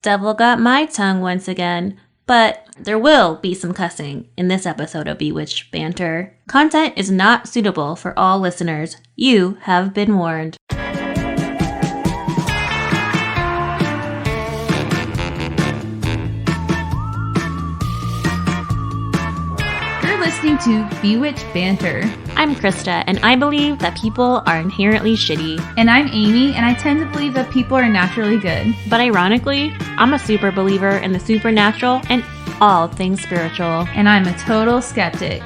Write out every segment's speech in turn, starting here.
Devil got my tongue once again, but there will be some cussing in this episode of Bewitched Banter. Content is not suitable for all listeners. You have been warned. You're listening to Bewitched Banter. I'm Krista, and I believe that people are inherently shitty. And I'm Amy, and I tend to believe that people are naturally good. But ironically, I'm a super believer in the supernatural and all things spiritual. And I'm a total skeptic.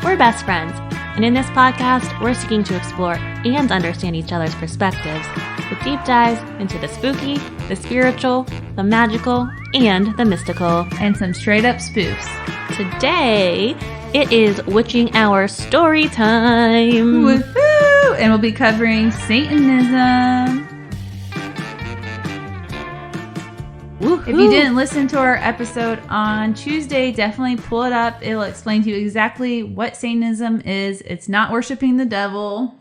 We're best friends, and in this podcast, we're seeking to explore and understand each other's perspectives with deep dives into the spooky, the spiritual, the magical, and the mystical. And some straight up spoofs. Today, it is Witching Hour story time. Woohoo! And we'll be covering Satanism. Woohoo. If you didn't listen to our episode on Tuesday, definitely pull it up. It'll explain to you exactly what Satanism is. It's not worshiping the devil.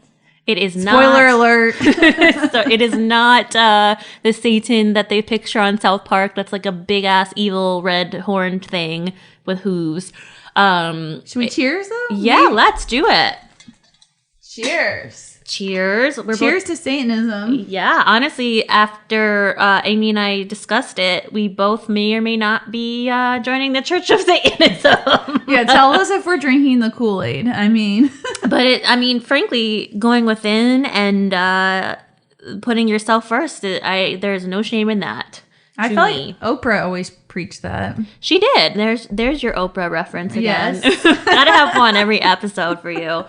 It is Spoiler alert. So it is not the Satan that they picture on South Park. That's like a big ass evil red horned thing with hooves. Should we cheers though? Yeah, maybe. Let's do it. Cheers. Cheers. Cheers to Satanism. Yeah, honestly, after Amy and I discussed it, we both may or may not be joining the Church of Satanism. Yeah, tell us if we're drinking the Kool-Aid. I mean. But frankly, going within and putting yourself first, there's no shame in that. I feel like Oprah always preached that. She did. There's your Oprah reference again. Yes. Gotta have one every episode for you.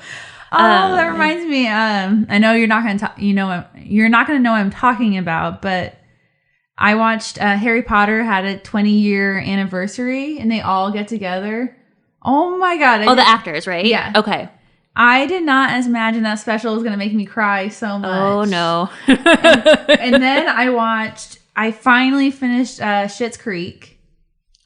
Oh, that reminds me. I know you're not gonna you're not gonna know what I'm talking about, but I watched Harry Potter had a 20-year anniversary, and they all get together. Oh my god! The actors, right? Yeah. Okay. I did not imagine that special was gonna make me cry so much. Oh no! and then I finally finished Schitt's Creek.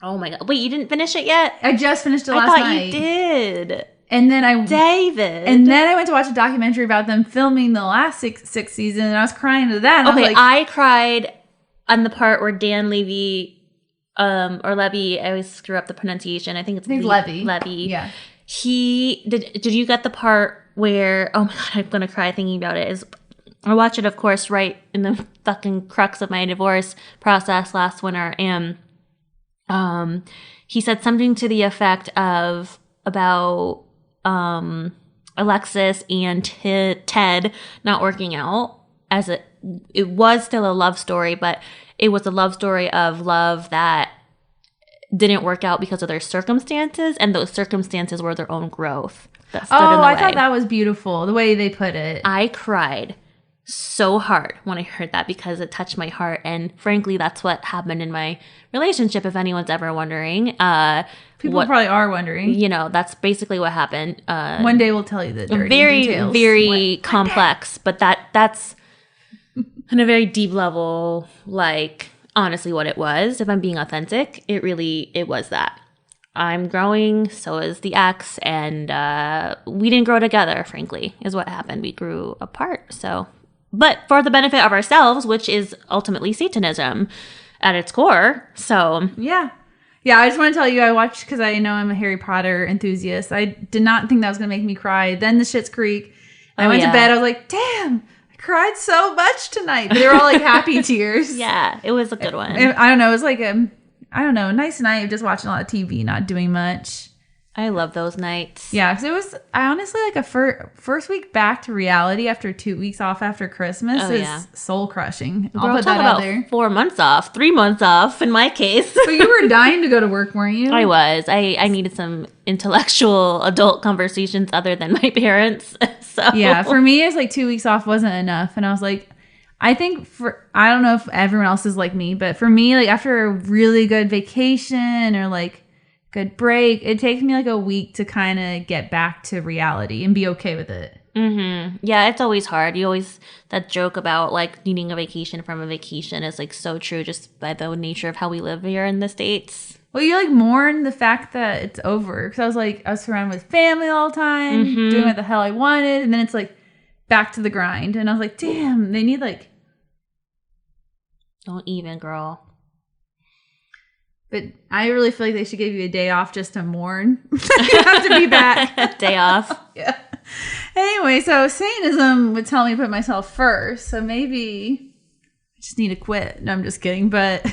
Oh my god! Wait, you didn't finish it yet? I just finished it last night. I thought you did. And then David. And then I went to watch a documentary about them filming the last sixth season, and I was crying to that. Okay, I cried on the part where Dan Levy, or Levy, I always screw up the pronunciation. I think it's Levy. Levy. Yeah. Did you get the part where, oh my god, I'm gonna cry thinking about it, I watched it, of course, right in the fucking crux of my divorce process last winter, and he said something to the effect of about Alexis and Ted not working out, as it was still a love story, but it was a love story of love that didn't work out because of their circumstances, and those circumstances were their own growth that stood in the way. I thought that was beautiful, the way they put it. I cried so hard when I heard that because it touched my heart, and frankly, that's what happened in my relationship, if anyone's ever wondering. People probably are wondering. That's basically what happened. One day we'll tell you the dirty details. Very complex, but that's on a very deep level, like, honestly what it was. If I'm being authentic, it was that. I'm growing, so is the ex, and we didn't grow together, frankly, is what happened. We grew apart, so. But for the benefit of ourselves, which is ultimately Satanism at its core, so. Yeah. Yeah, I just want to tell you, I watched, because I know I'm a Harry Potter enthusiast. I did not think that was going to make me cry. Then the Schitt's Creek. I went to bed, I was like, damn, I cried so much tonight. But they were all like happy tears. Yeah, it was a good one. I don't know, it was like a nice night of just watching a lot of TV, not doing much. I love those nights. Yeah, because it was, I honestly, like a first week back to reality after 2 weeks off after Christmas is soul crushing. I'll put that out there. 4 months off, 3 months off in my case. But you were dying to go to work, weren't you? I was. I needed some intellectual adult conversations other than my parents. So yeah, for me, it's like 2 weeks off wasn't enough. And I was like, I think I don't know if everyone else is like me, but for me, like after a really good vacation or like good break, it takes me like a week to kind of get back to reality and be okay with it. Mm-hmm. Yeah, it's always hard. That joke about like needing a vacation from a vacation is like so true just by the nature of how we live here in the States. Well, you like mourn the fact that it's over. Because I was surrounded with family all the time, doing what the hell I wanted. And then it's like back to the grind. And I was like, damn, they need like. Don't even, girl. But I really feel like they should give you a day off just to mourn. You have to be back. Day off. Yeah. Anyway, so Satanism would tell me to put myself first. So maybe I just need to quit. No, I'm just kidding. But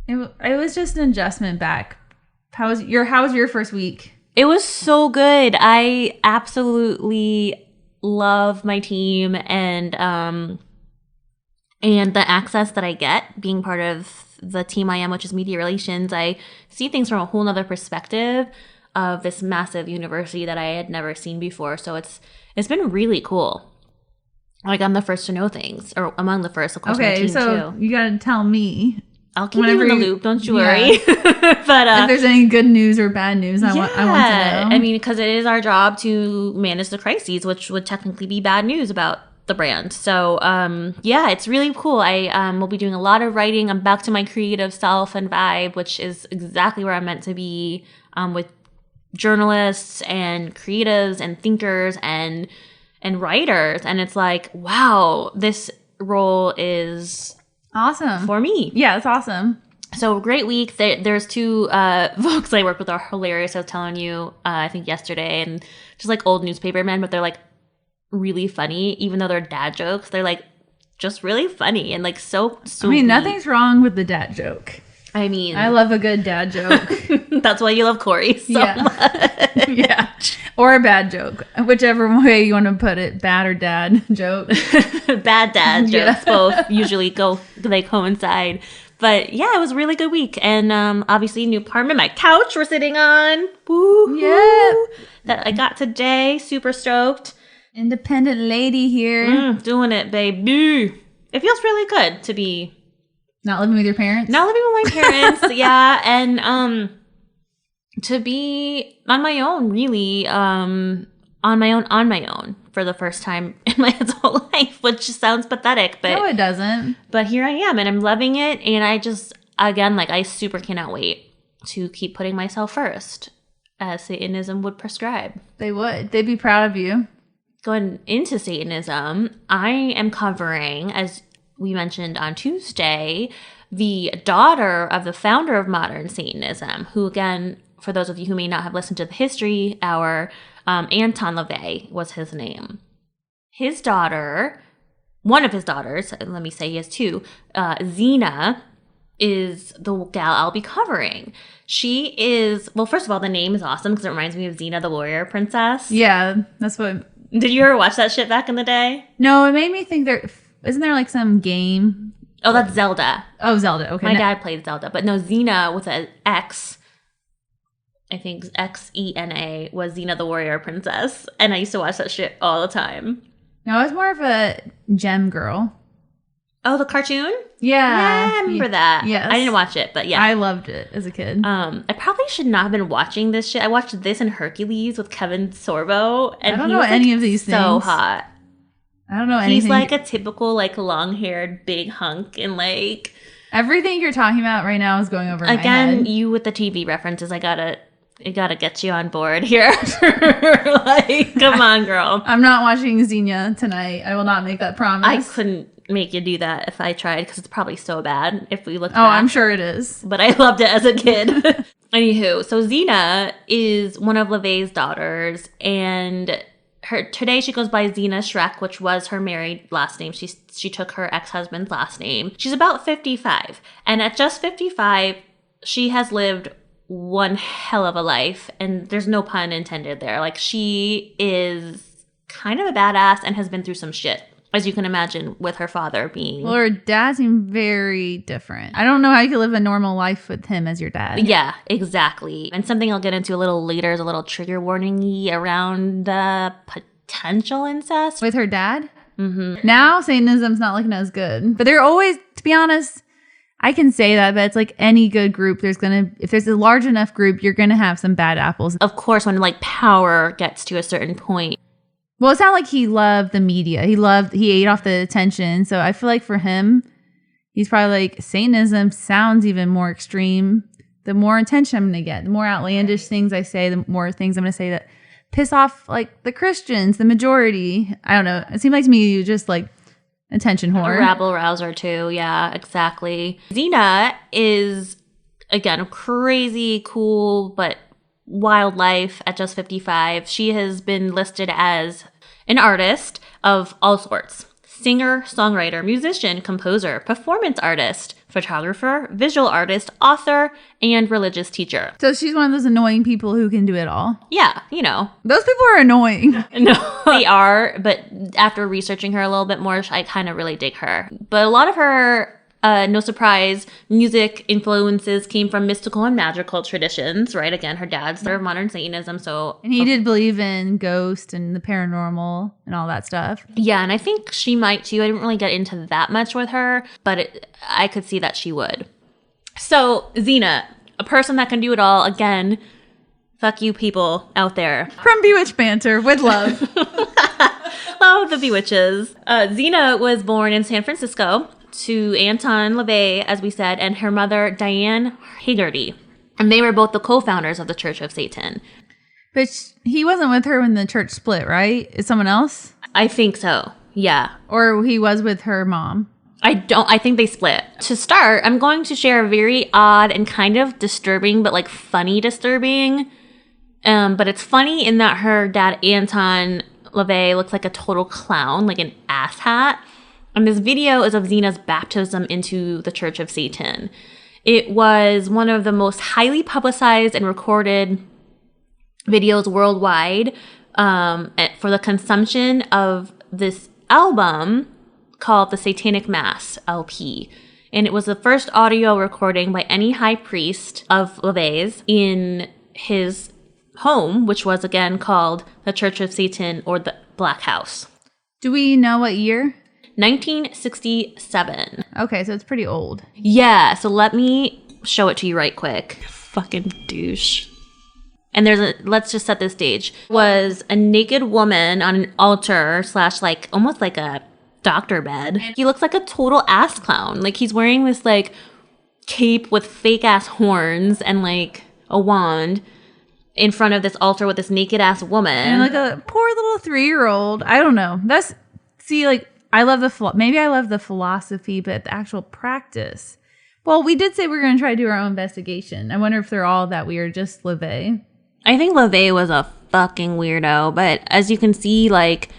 it was just an adjustment back. How was your first week? It was so good. I absolutely love my team and the access that I get being part of the team I am, which is media relations. I see things from a whole nother perspective of this massive university that I had never seen before. So it's been really cool. Like, I'm the first to know things, or among the first, of course. Okay, my team so too. you got to tell me. I'll keep you in the loop. Don't you worry. But if there's any good news or bad news, I want to know. I mean, because it is our job to manage the crises, which would technically be bad news about the brand. So it's really cool. I will be doing a lot of writing. I'm back to my creative self and vibe, which is exactly where I'm meant to be, with journalists and creatives and thinkers and writers. And it's like, wow, this role is awesome for me. Yeah, it's awesome. So great week. There's two folks I work with are hilarious. I was telling you, I think yesterday, and just like old newspaper men, but they're like really funny, even though they're dad jokes. They're like just really funny and like so I mean, nothing's wrong with the dad joke. I mean, I love a good dad joke. That's why you love Corey so much. Yeah. Or a bad joke. Whichever way you want to put it. Bad or dad joke. Bad dad jokes both usually they coincide. But yeah, it was a really good week. And obviously, new apartment, my couch we're sitting on. Woo! Yeah. That I got today. Super stoked. Independent lady here. Doing it, baby. It feels really good to be not living with your parents. Not living with my parents, yeah, and to be on my own, really, on my own for the first time in my adult life, which sounds pathetic, but no, it doesn't. But here I am, and I'm loving it, and I just I super cannot wait to keep putting myself first, as Satanism would prescribe. They would. They'd be proud of you. Going into Satanism, I am covering, as we mentioned on Tuesday, the daughter of the founder of Modern Satanism, who, again, for those of you who may not have listened to the history hour, Anton LaVey was his name. His daughter, one of his daughters, let me say he has two, Zeena, is the gal I'll be covering. She is, well, first of all, the name is awesome because it reminds me of Zeena the Warrior Princess. Yeah, that's what... Did you ever watch that shit back in the day? No, it made me think isn't there like some game? Oh, that's Zelda. Oh, Zelda. Okay. My dad played Zelda. But no, Zeena with an X, I think Xena, was Zeena the Warrior Princess. And I used to watch that shit all the time. No, I was more of a gem girl. Oh, the cartoon? Yeah. Yeah, I remember that. Yes. I didn't watch it, but yeah. I loved it as a kid. I probably should not have been watching this shit. I watched this and Hercules with Kevin Sorbo. And I don't know any of these things. So hot. I don't know anything. He's like a typical, like, long-haired, big hunk, and like... Everything you're talking about right now is going over my head. Again, you with the TV references, I gotta get you on board here. Like, come on, girl. I'm not watching Zeena tonight. I will not make that promise. I couldn't make you do that if I tried, because it's probably so bad if we look back. I'm sure it is. But I loved it as a kid. Anywho, so Zeena is one of LaVey's daughters, and today she goes by Zeena Schreck, which was her married last name. She took her ex-husband's last name. She's about 55, and at just 55, she has lived one hell of a life, and there's no pun intended there. Like, she is kind of a badass and has been through some shit, as you can imagine, with her father being... Well, her dad seemed very different. I don't know how you could live a normal life with him as your dad. Yeah, exactly. And something I'll get into a little later is a little trigger warning-y around potential incest. With her dad? Mm-hmm. Now, Satanism's not looking as good. But they're always, to be honest, I can say that, but it's like any good group, if there's a large enough group, you're going to have some bad apples. Of course, when, like, power gets to a certain point. Well, it's not like he loved the media. He ate off the attention. So I feel like for him, he's probably like, Satanism sounds even more extreme. The more attention I'm going to get, the more outlandish things I say, the more things I'm going to say that piss off like the Christians, the majority. I don't know. It seemed like to me, you just like attention whore. A rabble rouser too. Yeah, exactly. Zeena is Again, crazy, cool, but wild life at just 55. She has been listed as an artist of all sorts. Singer, songwriter, musician, composer, performance artist, photographer, visual artist, author, and religious teacher. So she's one of those annoying people who can do it all. Yeah, you know. Those people are annoying. No, they are, but after researching her a little bit more, I kind of really dig her. But a lot of her, no surprise, music influences came from mystical and magical traditions, right? Again, her dad's of modern Satanism, so... And he did believe in ghosts and the paranormal and all that stuff. Yeah, and I think she might too. I didn't really get into that much with her, but I could see that she would. So, Zeena, a person that can do it all, again, fuck you people out there. From Bewitched Banter, with love. Love the Bewitches. Zeena was born in San Francisco to Anton LaVey, as we said, and her mother, Diane Hagerty. And they were both the co-founders of the Church of Satan. But he wasn't with her when the church split, right? Is someone else? I think so, yeah. Or he was with her mom? I think they split. To start, I'm going to share a very odd and kind of disturbing, but like funny disturbing. But it's funny in that her dad, Anton LaVey, looks like a total clown, like an asshat. And this video is of Zeena's baptism into the Church of Satan. It was one of the most highly publicized and recorded videos worldwide for the consumption of this album called the Satanic Mass LP. And it was the first audio recording by any high priest of LaVey's in his home, which was again called the Church of Satan or the Black House. Do we know what year? 1967. Okay, so it's pretty old. Yeah, so let me show it to you right quick. Fucking douche. And let's just set the stage. Was a naked woman on an altar / like almost like a doctor bed. He looks like a total ass clown. Like he's wearing this like cape with fake ass horns and like a wand in front of this altar with this naked ass woman. And like a poor little 3-year-old. I don't know. I love maybe I love the philosophy, but the actual practice. Well, we did say we were going to try to do our own investigation. I wonder if they're all that weird, just LaVey. I think LaVey was a fucking weirdo, but as you can see, like,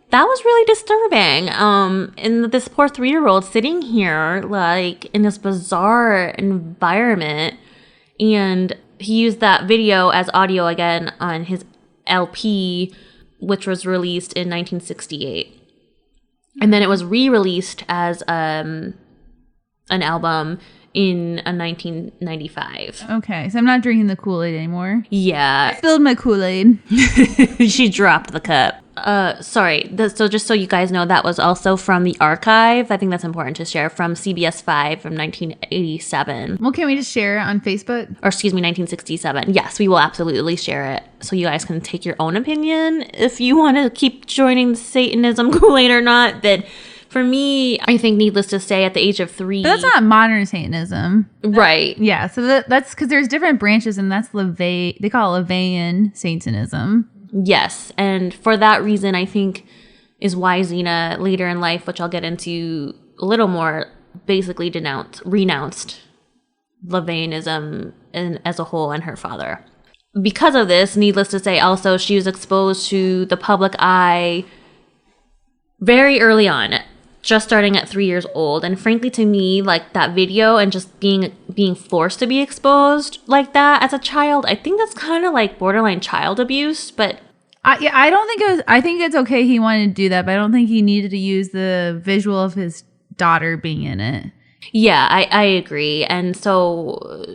that was really disturbing. And this poor 3-year-old sitting here, like, in this bizarre environment, and he used that video as audio again on his LP, which was released in 1968. And then it was re-released as an album in 1995. Okay, so I'm not drinking the Kool-Aid anymore. Yeah. I spilled my Kool-Aid. She dropped the cup. Sorry. So just so you guys know, that was also from the archive. I think that's important to share, from CBS 5 from 1987. Well, can we just share it on Facebook? Or 1967. Yes, we will absolutely share it. So you guys can take your own opinion if you want to keep joining the Satanism Kool-Aid or not. But for me, I think needless to say, at the age of 3... But that's not modern Satanism. Right. Yeah, so that's because there's different branches, and that's LaVey. They call it LaVeyan Satanism. Yes, and for that reason, I think is why Zeena later in life, which I'll get into a little more, basically renounced LaVeyanism as a whole and her father. Because of this, needless to say, also she was exposed to the public eye very early on, just starting at 3 years old. And frankly, to me, like that video and just being forced to be exposed like that as a child, I think that's kind of like borderline child abuse. But I don't think it was. I think it's okay he wanted to do that, but I don't think he needed to use the visual of his daughter being in it. Yeah, I agree. And so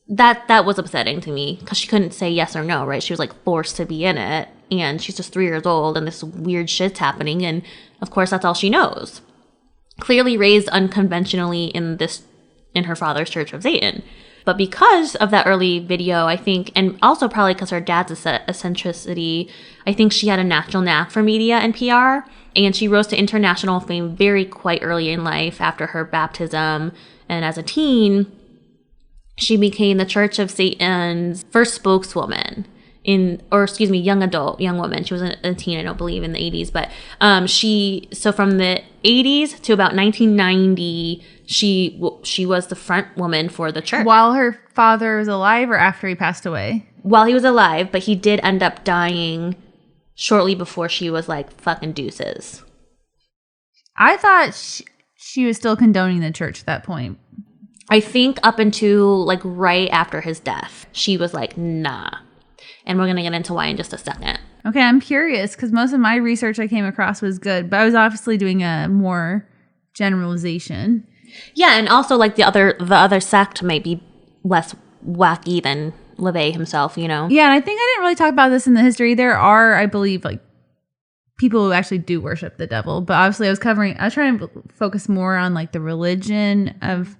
that was upsetting to me because she couldn't say yes or no, right? She was like forced to be in it, and she's just 3 years old and this weird shit's happening, and of course that's all she knows. Clearly raised unconventionally in her father's Church of Satan. But because of that early video, I think, and also probably because her dad's eccentricity, I think she had a natural knack for media and PR, and she rose to international fame quite early in life after her baptism. And as a teen, she became the Church of Satan's first spokeswoman. young woman. She was a teen, I don't believe, in the 80s. But so from the 80s to about 1990, she was the front woman for the church. While her father was alive or after he passed away? While he was alive, but he did end up dying shortly before she was like, fucking deuces. I thought she was still condoning the church at that point. I think up until like right after his death, she was like, nah. And we're going to get into why in just a second. Okay, I'm curious because most of my research I came across was good, but I was obviously doing a more generalization. Yeah, and also like the other sect might be less wacky than LaVey himself, you know? Yeah, and I think I didn't really talk about this in the history. There are, I believe, like people who actually do worship the devil, but obviously I was trying to focus more on like the religion of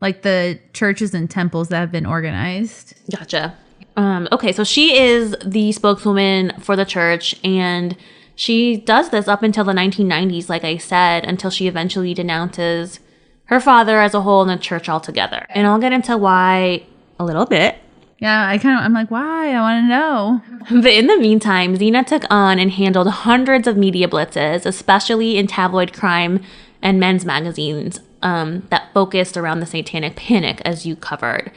like the churches and temples that have been organized. Gotcha. Okay, so she is the spokeswoman for the church, and she does this up until the 1990s, like I said, until she eventually denounces her father as a whole and the church altogether. And I'll get into why a little bit. Yeah, I'm like, why? I want to know. But in the meantime, Zeena took on and handled hundreds of media blitzes, especially in tabloid crime and men's magazines that focused around the satanic panic, as you covered.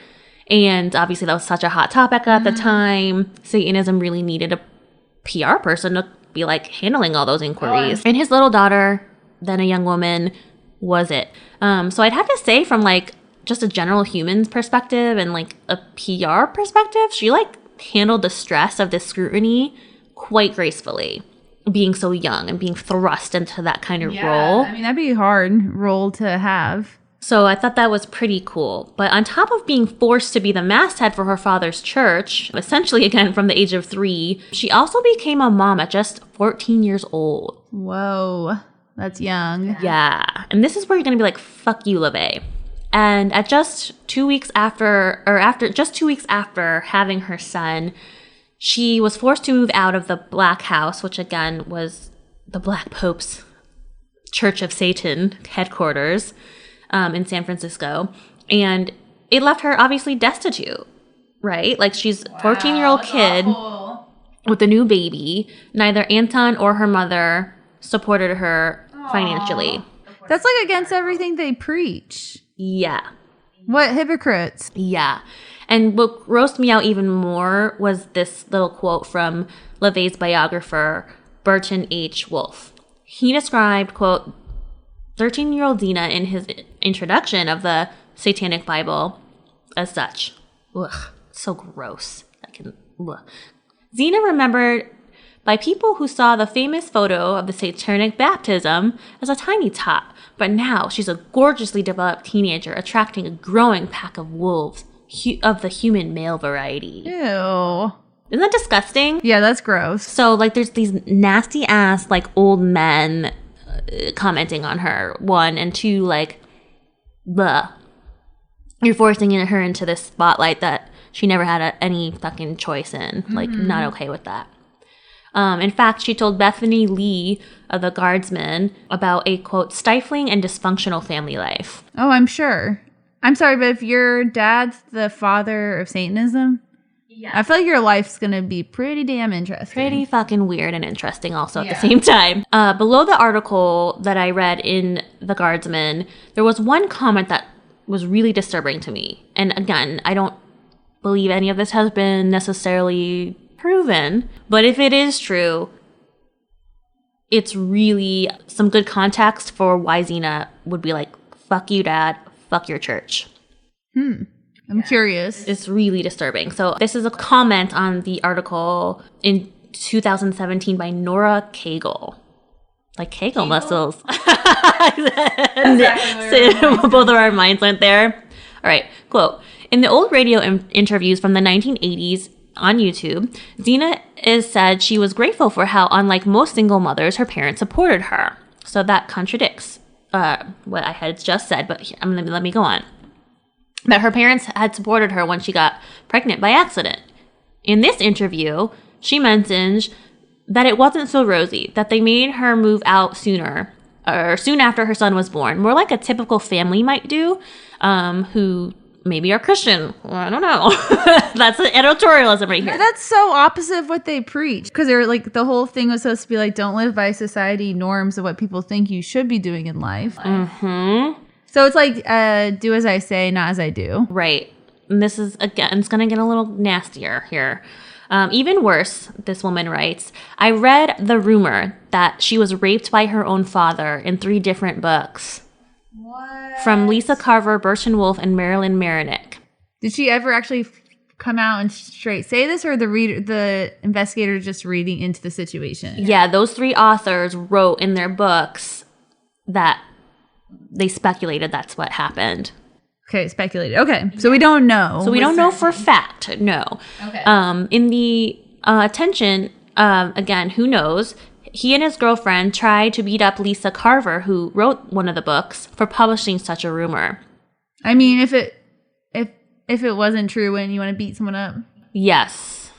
And obviously that was such a hot topic at the time. Satanism really needed a PR person to be like handling all those inquiries. And his little daughter, then a young woman, was it. So I'd have to say from like just a general human's perspective and like a PR perspective, she like handled the stress of this scrutiny quite gracefully, being so young and being thrust into that kind of role. I mean, that'd be a hard role to have. So I thought that was pretty cool. But on top of being forced to be the masthead for her father's church, essentially again from the age of 3, she also became a mom at just 14 years old. Whoa, that's young. Yeah. And this is where you're going to be like, fuck you, LaVey. And at just 2 weeks after having her son, she was forced to move out of the Black House, which again was the Black Pope's Church of Satan headquarters in San Francisco. And it left her obviously destitute, right? Like she's a 14-year-old kid with a new baby. Neither Anton or her mother supported her financially. That's like against everything they preach. Yeah. What hypocrites. Yeah. And what grossed me out even more was this little quote from LaVey's biographer, Burton H. Wolfe. He described, quote, 13-year-old Zeena in his introduction of the Satanic Bible as such. Ugh, so gross. Zeena remembered by people who saw the famous photo of the Satanic Baptism as a tiny tot, but now she's a gorgeously developed teenager attracting a growing pack of wolves of the human male variety. Ew. Isn't that disgusting? Yeah, that's gross. So, like, there's these nasty ass, like, old men commenting on her, 1, and 2, like, bleh. You're forcing her into this spotlight that she never had any fucking choice in. Like, not okay with that. In fact, she told Bethany Lee of the Guardsmen about a, quote, stifling and dysfunctional family life. Oh, I'm sure. I'm sorry, but if your dad's the father of Satanism, yeah, I feel like your life's going to be pretty damn interesting. Pretty fucking weird and interesting also at the same time. Below the article that I read in The Guardsman, there was one comment that was really disturbing to me. And again, I don't believe any of this has been necessarily proven, but if it is true, it's really some good context for why Zeena would be like, fuck you, Dad, fuck your church. I'm curious. It's really disturbing. So this is a comment on the article in 2017 by Nora Cagle. Like Kegel muscles. Both of our minds went there. All right, quote. In the old radio interviews from the 1980s on YouTube, Zeena is said she was grateful for how, unlike most single mothers, her parents supported her. So that contradicts what I had just said, but let me go on. That her parents had supported her when she got pregnant by accident. In this interview, she mentions that it wasn't so rosy, that they made her move out sooner, or soon after her son was born, more like a typical family might do, who maybe are Christian. I don't know. That's an editorialism right here. That's so opposite of what they preach. Because they're like, the whole thing was supposed to be like, don't live by society norms of what people think you should be doing in life. Mm-hmm. So it's like, do as I say, not as I do. Right. And this is, again, it's going to get a little nastier here. Even worse, this woman writes, I read the rumor that she was raped by her own father in 3 different books. What? From Lisa Carver, Burton Wolfe, and Marilyn Marinick. Did she ever actually come out and straight say this, or the investigator just reading into the situation? Yeah, those 3 authors wrote in their books that they speculated that's what happened. Okay, speculated. Okay, so we don't know. So we don't know for fact, no. Okay. In the attention, again, who knows? He and his girlfriend tried to beat up Lisa Carver, who wrote one of the books, for publishing such a rumor. I mean, if it wasn't true, wouldn't you want to beat someone up? Yes.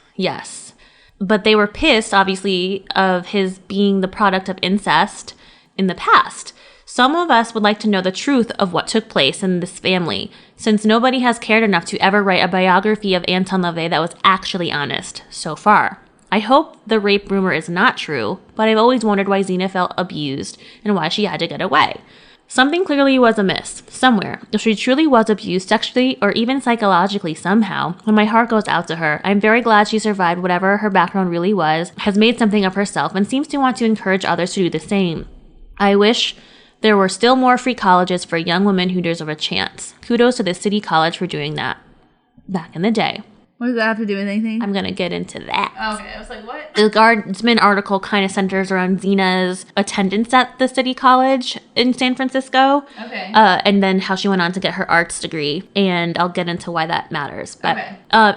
But they were pissed, obviously, of his being the product of incest in the past. Some of us would like to know the truth of what took place in this family, since nobody has cared enough to ever write a biography of Anton LaVey that was actually honest so far. I hope the rape rumor is not true, but I've always wondered why Zeena felt abused and why she had to get away. Something clearly was amiss, somewhere. If she truly was abused sexually or even psychologically somehow, and my heart goes out to her, I'm very glad she survived whatever her background really was, has made something of herself, and seems to want to encourage others to do the same. I wish there were still more free colleges for young women who deserve a chance. Kudos to the city college for doing that back in the day. What does that have to do with anything? I'm going to get into that. Okay, I was like, what? The Guardsman article kind of centers around Zeena's attendance at the city college in San Francisco. Okay. And then how she went on to get her arts degree. And I'll get into why that matters. But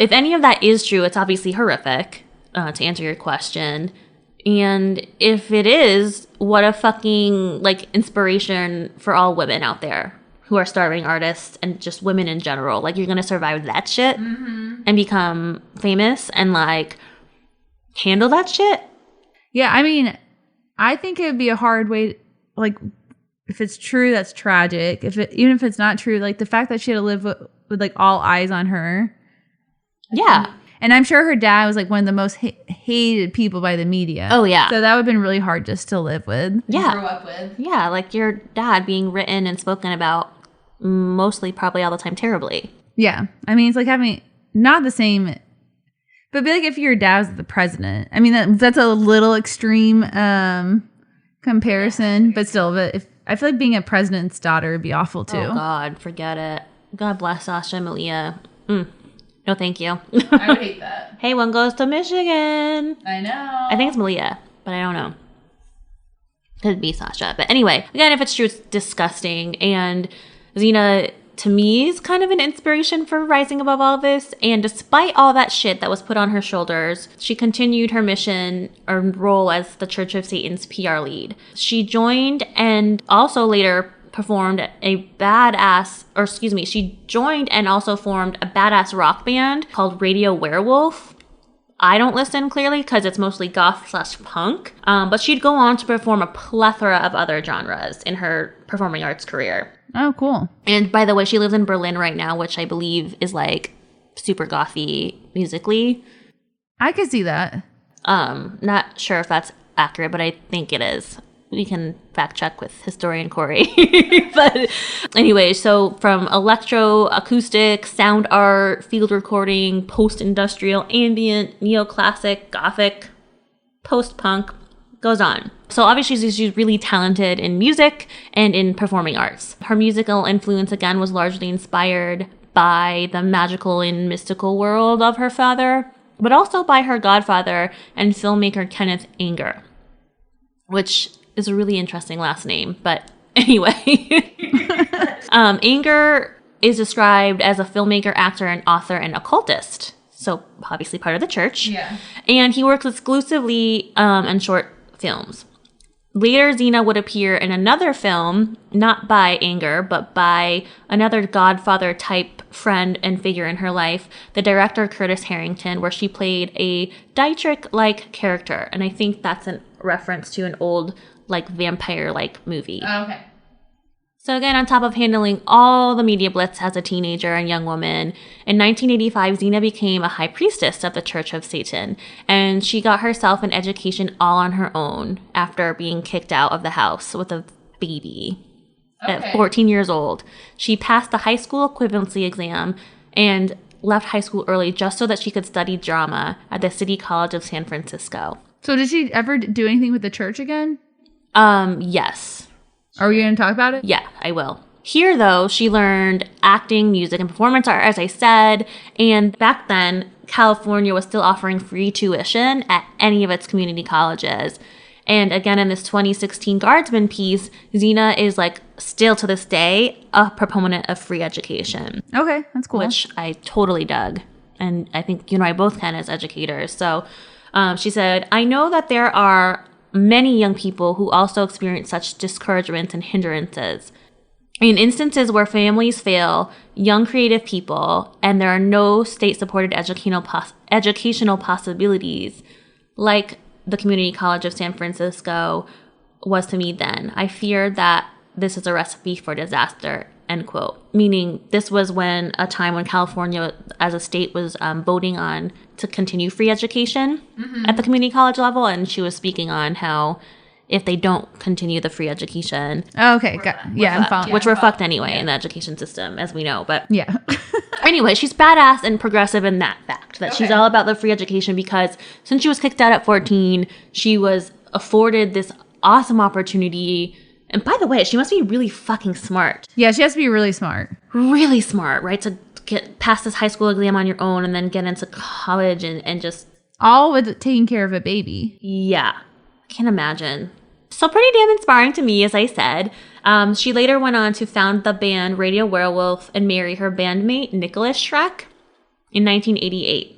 if any of that is true, it's obviously horrific, to answer your question. And if it is, what a fucking, inspiration for all women out there who are starving artists and just women in general. You're going to survive that shit and become famous and, handle that shit? Yeah, I mean, I think it would be a hard way, if it's true, that's tragic. Even if it's not true, the fact that she had to live with all eyes on her. Yeah. And I'm sure her dad was one of the most hated people by the media. Oh, yeah. So that would have been really hard just to live with. Yeah. Grow up with. Yeah, your dad being written and spoken about mostly probably all the time terribly. Yeah. I mean, it's having not the same, but if your dad was the president. I mean, that's a little extreme comparison, but still, I feel being a president's daughter would be awful too. Oh, God, forget it. God bless Sasha and Malia. No, thank you. I would hate that. Hey, one goes to Michigan. I know. I think it's Malia, but I don't know. Could be Sasha. But anyway, again, if it's true, it's disgusting. And Zeena, to me, is kind of an inspiration for rising above all this. And despite all that shit that was put on her shoulders, she continued her mission or role as the Church of Satan's PR lead. She joined and also later performed she joined and also formed a badass rock band called Radio Werewolf. I don't listen clearly because it's mostly goth/punk, but she'd go on to perform a plethora of other genres in her performing arts career. Oh, cool. And by the way, she lives in Berlin right now, which I believe is super gothy musically. I could see that. Not sure if that's accurate, but I think it is. We can fact check with historian Corey. But anyway, so from electro, acoustic, sound art, field recording, post-industrial, ambient, neoclassic, gothic, post-punk, goes on. So obviously she's really talented in music and in performing arts. Her musical influence, again, was largely inspired by the magical and mystical world of her father, but also by her godfather and filmmaker Kenneth Anger, which is a really interesting last name, but anyway. Anger is described as a filmmaker, actor, and author and occultist. So obviously part of the church. Yeah. And he works exclusively in short films. Later, Zeena would appear in another film, not by Anger, but by another Godfather-type friend and figure in her life, the director Curtis Harrington, where she played a Dietrich-like character. And I think that's a reference to an old vampire-like movie. Oh, okay. So again, on top of handling all the media blitz as a teenager and young woman, in 1985, Zeena became a high priestess of the Church of Satan, and she got herself an education all on her own after being kicked out of the house with a baby. At 14 years old. She passed the high school equivalency exam and left high school early just so that she could study drama at the City College of San Francisco. So did she ever do anything with the church again? Yes. Are we going to talk about it? Yeah, I will. Here, though, she learned acting, music, and performance art, as I said. And back then, California was still offering free tuition at any of its community colleges. And again, in this 2016 Guardsman piece, Zeena is like still to this day a proponent of free education. Okay, that's cool. Which I totally dug. And I think you and I both can as educators. So she said, I know that there are many young people who also experience such discouragements and hindrances. In instances where families fail young creative people and there are no state-supported educational possibilities, like the Community College of San Francisco was to me then, I fear that this is a recipe for disaster, end quote. Meaning this was when a time when California as a state was voting on to continue free education at the community college level. And she was speaking on how if they don't continue the free education. Oh, okay. I'm following. Which we're fucked anyway in the education system, as we know. But yeah. Anyway, she's badass and progressive in that fact, that she's all about the free education because since she was kicked out at 14, she was afforded this awesome opportunity. And by the way, she must be really fucking smart. Yeah, she has to be really smart. Really smart, right? To get past this high school exam on your own and then get into college and just... all with taking care of a baby. Yeah. I can't imagine. So pretty damn inspiring to me, as I said. She later went on to found the band Radio Werewolf and marry her bandmate Nicholas Schreck in 1988.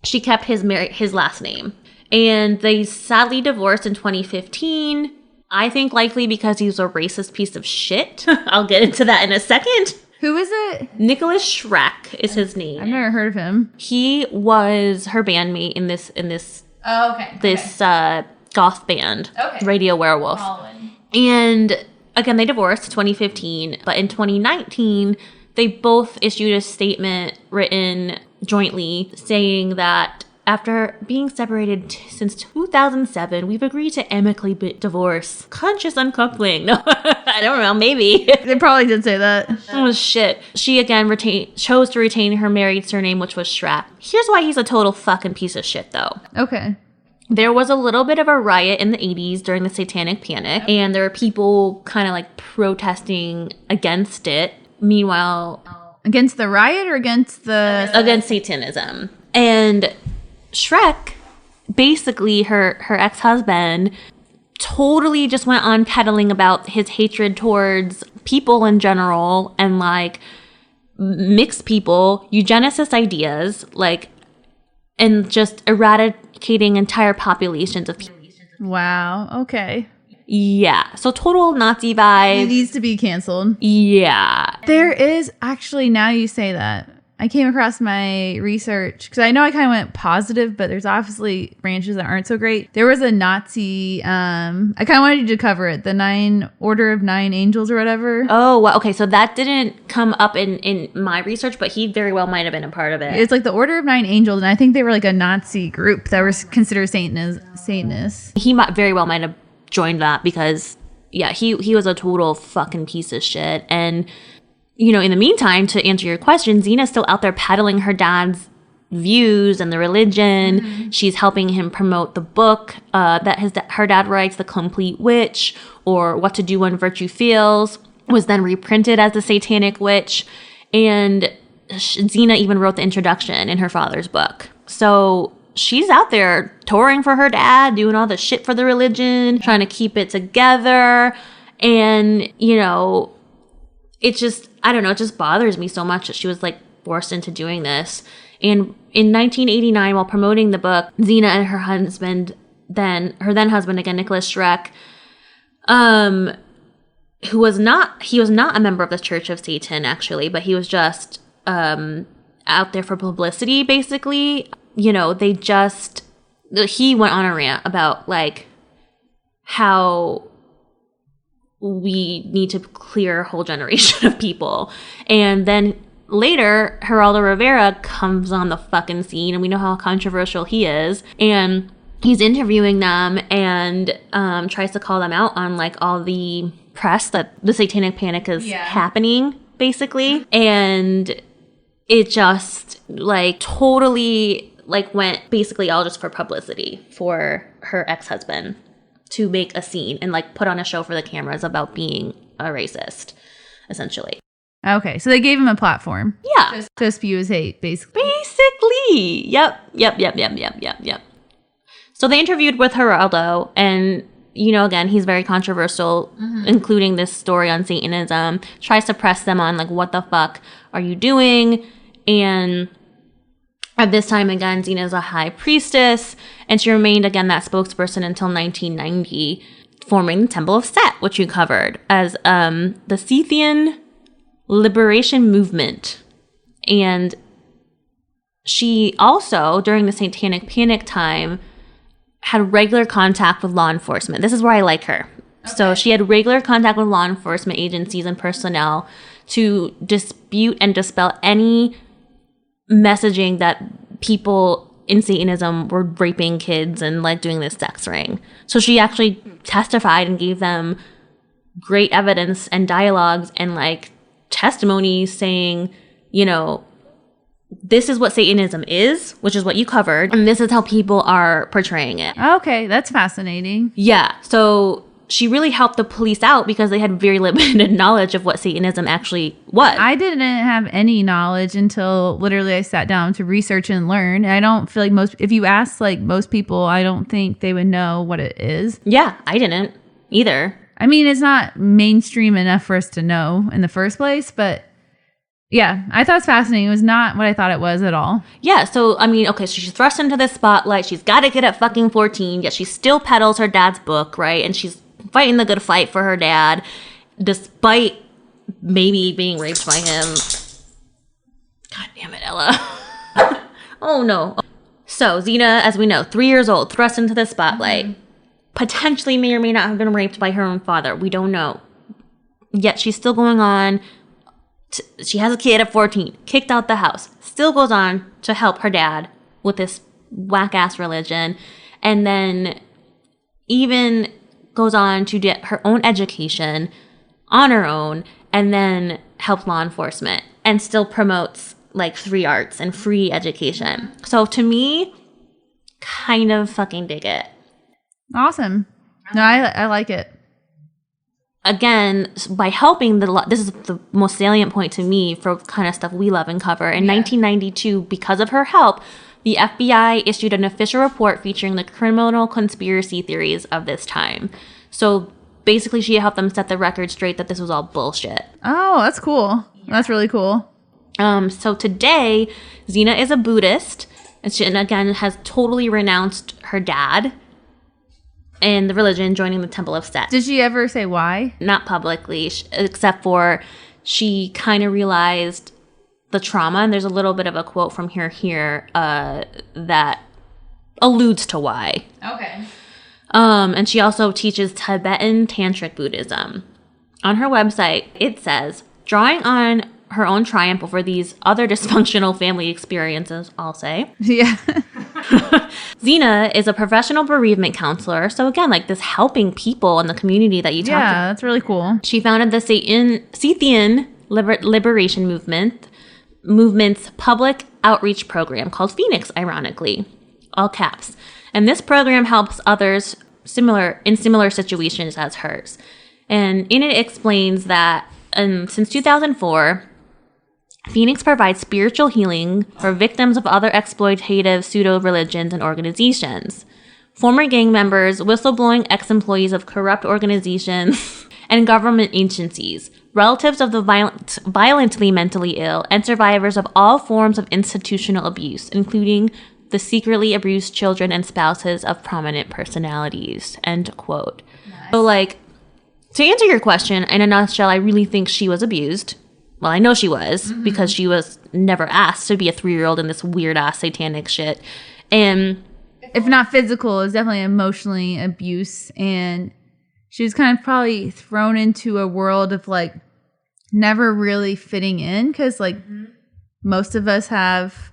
She kept his last name. And they sadly divorced in 2015. I think likely because he was a racist piece of shit. I'll get into that in a second. Who is it? Nicholas Schreck is his name. I've never heard of him. He was her bandmate in this goth band, Radio Werewolf. And again, they divorced 2015, but in 2019, they both issued a statement written jointly saying that after being separated since 2007, we've agreed to amicably divorce. Conscious uncoupling. No, I don't know, maybe. They probably did say that. Oh, shit. She again chose to retain her married surname, which was Schreck. Here's why he's a total fucking piece of shit, though. Okay. There was a little bit of a riot in the 80s during the Satanic Panic, and there were people kind of like protesting against it. Meanwhile... Against the riot or against the... Against Satanism. And Schreck, basically her ex-husband, totally just went on peddling about his hatred towards people in general and like mixed people, eugenicist ideas, like, and just eradicating entire populations of people. Wow. Okay. Yeah. So total Nazi vibe. He needs to be canceled. Yeah. There is actually, now you say that, I came across my research because I know I kind of went positive, but there's obviously branches that aren't so great. There was a Nazi, I kind of wanted you to cover it, the Order of Nine Angels or whatever. Oh, well, okay. So that didn't come up in my research, but he very well might have been a part of it. It's like the Order of Nine Angels, and I think they were like a Nazi group that were considered Satanists. He very well might have joined that because, yeah, he was a total fucking piece of shit. And you know, in the meantime, to answer your question, Zeena's still out there peddling her dad's views and the religion. Mm-hmm. She's helping him promote the book that her dad writes, The Complete Witch, or What to Do When Virtue Fails, was then reprinted as The Satanic Witch. And Zeena even wrote the introduction in her father's book. So she's out there touring for her dad, doing all the shit for the religion, trying to keep it together. And, you know, it just, I don't know, it just bothers me so much that she was like forced into doing this. And in 1989, while promoting the book, Zeena and her husband, her then husband again, Nicholas Schreck, he was not a member of the Church of Satan actually, but he was just out there for publicity basically. You know, he went on a rant about like how we need to clear a whole generation of people. And then later, Geraldo Rivera comes on the fucking scene, and we know how controversial he is. And he's interviewing them and tries to call them out on like all the press that the Satanic Panic is happening, basically. And it just like totally like went basically all just for publicity for her ex-husband to make a scene and like put on a show for the cameras about being a racist, essentially. Okay, so they gave him a platform. Yeah. To spew his hate, basically. Yep. So they interviewed with Geraldo, and, you know, again, he's very controversial, including this story on Satanism, tries to press them on, like, what the fuck are you doing? And at this time, again, Zeena is a high priestess, and she remained, again, that spokesperson until 1990, forming the Temple of Set, which you covered, as the Scythian Liberation Movement. And she also, during the Satanic Panic time, had regular contact with law enforcement. This is where I like her. Okay. So she had regular contact with law enforcement agencies and personnel to dispute and dispel any messaging that people in Satanism were raping kids and like doing this sex ring. So she actually testified and gave them great evidence and dialogues and like testimonies saying, you know, this is what Satanism is, which is what you covered, and this is how people are portraying it. Okay, that's fascinating. Yeah, so she really helped the police out because they had very limited knowledge of what Satanism actually was. I didn't have any knowledge until literally I sat down to research and learn. I don't feel like if you ask like most people, I don't think they would know what it is. Yeah, I didn't either. I mean, it's not mainstream enough for us to know in the first place, but yeah, I thought it was fascinating. It was not what I thought it was at all. Yeah, so, I mean, okay, so she's thrust into the spotlight. She's got to get at fucking 14, yet she still peddles her dad's book, right? And she's fighting the good fight for her dad, despite maybe being raped by him. God damn it, Ella. Oh, no. So, Zeena, as we know, 3 years old, thrust into the spotlight. Potentially may or may not have been raped by her own father. We don't know. Yet she's still going on. She has a kid at 14, kicked out the house, still goes on to help her dad with this whack-ass religion, and then even goes on to get her own education on her own, and then helps law enforcement, and still promotes, like, free arts and free education. So, to me, kind of fucking dig it. Awesome. No, I like it. Again, by helping this is the most salient point to me for kind of stuff we love and cover. In 1992, because of her help, the FBI issued an official report featuring the criminal conspiracy theories of this time. So basically, she helped them set the record straight that this was all bullshit. Oh, that's cool. Yeah. That's really cool. So today, Zeena is a Buddhist, and she, and again, has totally renounced her dad and the religion, joining the Temple of Set. Did she ever say why? Not publicly, except for she kind of realized the trauma, and there's a little bit of a quote from here that alludes to why. Okay. And she also teaches Tibetan Tantric Buddhism. On her website, it says, drawing on her own triumph over these other dysfunctional family experiences, I'll say. Yeah. Zeena is a professional bereavement counselor. So again, like this helping people in the community that you talked about. Yeah, that's really cool. She founded the Scythian Liberation Movement's public outreach program called Phoenix, ironically, all caps. And this program helps others in similar situations as hers. And in it explains that since 2004, Phoenix provides spiritual healing for victims of other exploitative pseudo-religions and organizations. Former gang members, whistleblowing ex-employees of corrupt organizations and government agencies, relatives of the violently mentally ill, and survivors of all forms of institutional abuse, including the secretly abused children and spouses of prominent personalities. End quote. Nice. So, like, to answer your question, in a nutshell, I really think she was abused. Well, I know she was, because she was never asked to be a 3-year-old in this weird-ass satanic shit. And if not physical, it's definitely emotionally abuse. And she was kind of probably thrown into a world of like never really fitting in, because like most of us have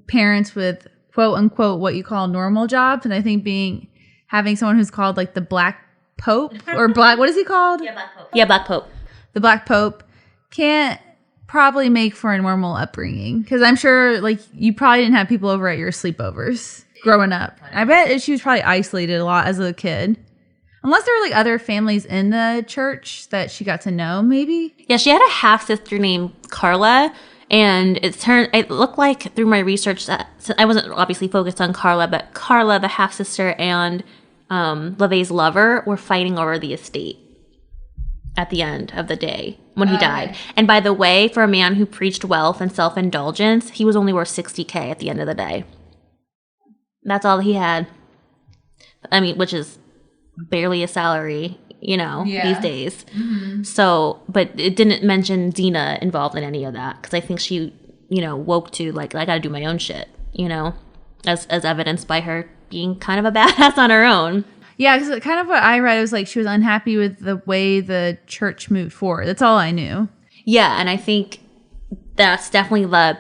parents with quote unquote what you call normal jobs, and I think having someone who's called like the Black Pope or Black, what is he called? Yeah, Black Pope. Yeah, Black Pope. The Black Pope can't probably make for a normal upbringing, because I'm sure like you probably didn't have people over at your sleepovers growing up. I bet she was probably isolated a lot as a kid, unless there were like other families in the church that she got to know. Maybe Yeah, she had a half sister named Carla, and it looked like through my research that, so I wasn't obviously focused on Carla, but Carla, the half sister, and LaVey's lover were fighting over the estate at the end of the day when he died. And by the way, for a man who preached wealth and self-indulgence, he was only worth $60K at the end of the day. That's all he had. I mean, which is barely a salary, these days. Mm-hmm. So, but it didn't mention Zeena involved in any of that, because I think she, woke to like, I gotta do my own shit, as evidenced by her being kind of a badass on her own. Yeah, because kind of what I read was like she was unhappy with the way the church moved forward. That's all I knew. Yeah, and I think that's definitely the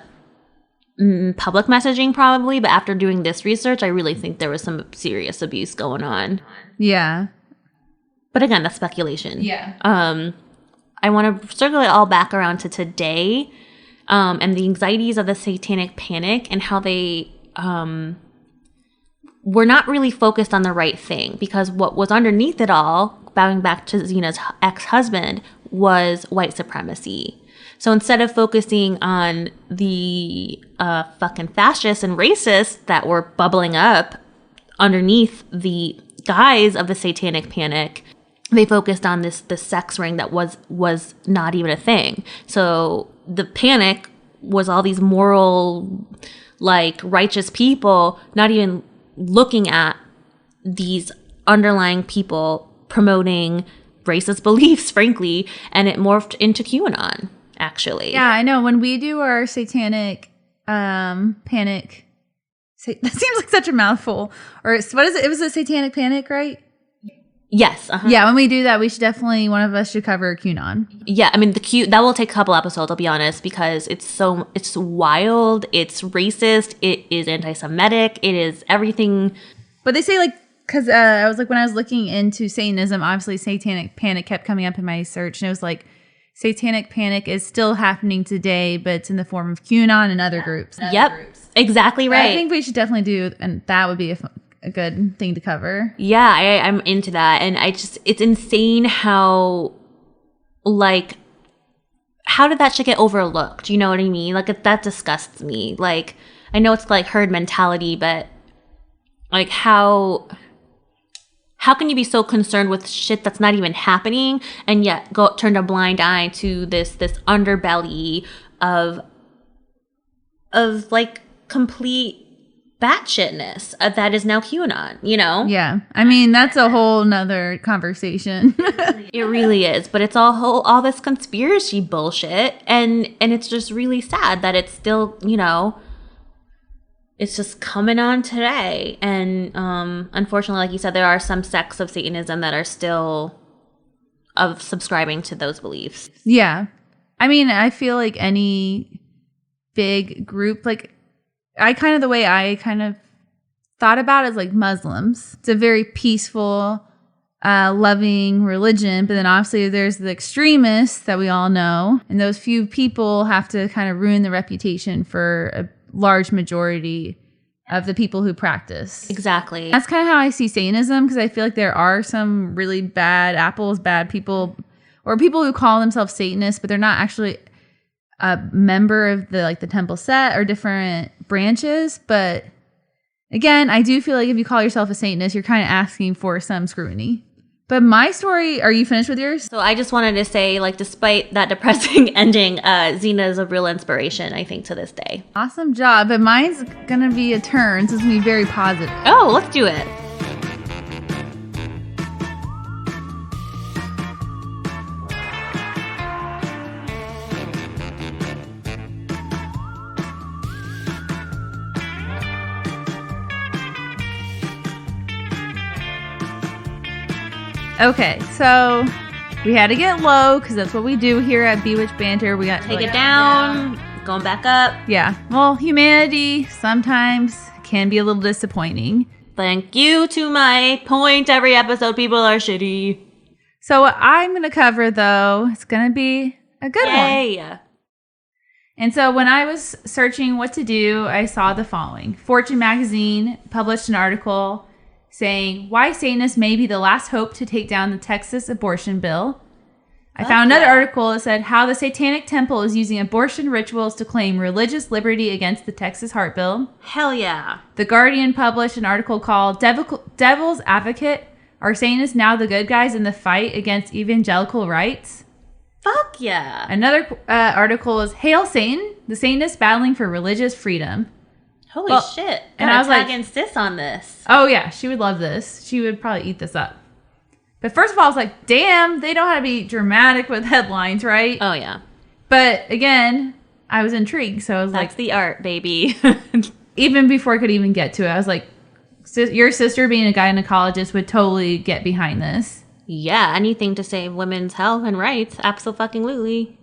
public messaging probably, but after doing this research, I really think there was some serious abuse going on. Yeah. But again, that's speculation. Yeah. I want to circle it all back around to today, and the anxieties of the Satanic Panic and how they were not really focused on the right thing, because what was underneath it all, bowing back to Zeena's ex-husband, was white supremacy. So instead of focusing on the fucking fascists and racists that were bubbling up underneath the guise of the Satanic Panic, they focused on this sex ring that was not even a thing. So the panic was all these moral, like, righteous people not even looking at these underlying people promoting racist beliefs, frankly, and it morphed into QAnon, actually. Yeah, I know. When we do our Satanic Panic, that seems like such a mouthful. Or what is it? It was a Satanic Panic, right? Yes. Uh-huh. Yeah, when we do that, one of us should cover QAnon. Yeah, I mean, that will take a couple episodes, I'll be honest, because it's wild, it's racist, it is anti-Semitic, it is everything. But they say, like, because I was like, when I was looking into Satanism, obviously Satanic Panic kept coming up in my search, and it was like, Satanic Panic is still happening today, but it's in the form of QAnon and other groups. Exactly right. I think we should definitely do, and that would be a good thing to cover. Yeah, I'm into that. And it's insane how did that shit get overlooked? You know what I mean? Like, that disgusts me. Like, I know it's like herd mentality, but like how can you be so concerned with shit that's not even happening and yet turn a blind eye to this underbelly of like complete batshitness that is now QAnon, Yeah. I mean, that's a whole nother conversation. It really is. But it's all this conspiracy bullshit. And it's just really sad that it's still, it's just coming on today. And unfortunately, like you said, there are some sects of Satanism that are still of subscribing to those beliefs. Yeah. I mean, I feel like any big group, like, the way I kind of thought about it is like Muslims. It's a very peaceful, loving religion. But then obviously there's the extremists that we all know. And those few people have to kind of ruin the reputation for a large majority of the people who practice. Exactly. That's kind of how I see Satanism, because I feel like there are some really bad apples, bad people, or people who call themselves Satanists, but they're not actually a member of the temple set or different branches. But again, I do feel like if you call yourself a Satanist, you're kind of asking for some scrutiny. But my story, are you finished with yours? So I just wanted to say, like, despite that depressing ending, Zeena is a real inspiration, I think, to this day. Awesome job. But mine's gonna be a turn, so it's gonna be very positive. Oh, let's do it. Okay, so we had to get low because that's what we do here at Bewitched Banter. We got to Take it down, going back up. Yeah. Well, humanity sometimes can be a little disappointing. Thank you to my point. Every episode, people are shitty. So what I'm going to cover, though, it's going to be a good one. And so when I was searching what to do, I saw the following. Fortune magazine published an article saying why Satanists may be the last hope to take down the Texas abortion bill. I found another article that said how the Satanic Temple is using abortion rituals to claim religious liberty against the Texas heart bill. Hell yeah. The Guardian published an article called Devil's Advocate. Are Satanists now the good guys in the fight against evangelical rights? Fuck yeah. Another article is Hail Satan, the Satanists battling for religious freedom. Holy shit. And I was like, tagging sis on this. Oh yeah, she would love this. She would probably eat this up. But first of all, I was like, damn, they know how to be dramatic with headlines, right? Oh yeah. But again, I was intrigued. So I was That's the art, baby. even before I could even get to it, I was like, your sister being a gynecologist would totally get behind this. Yeah, anything to save women's health and rights. Absolutely.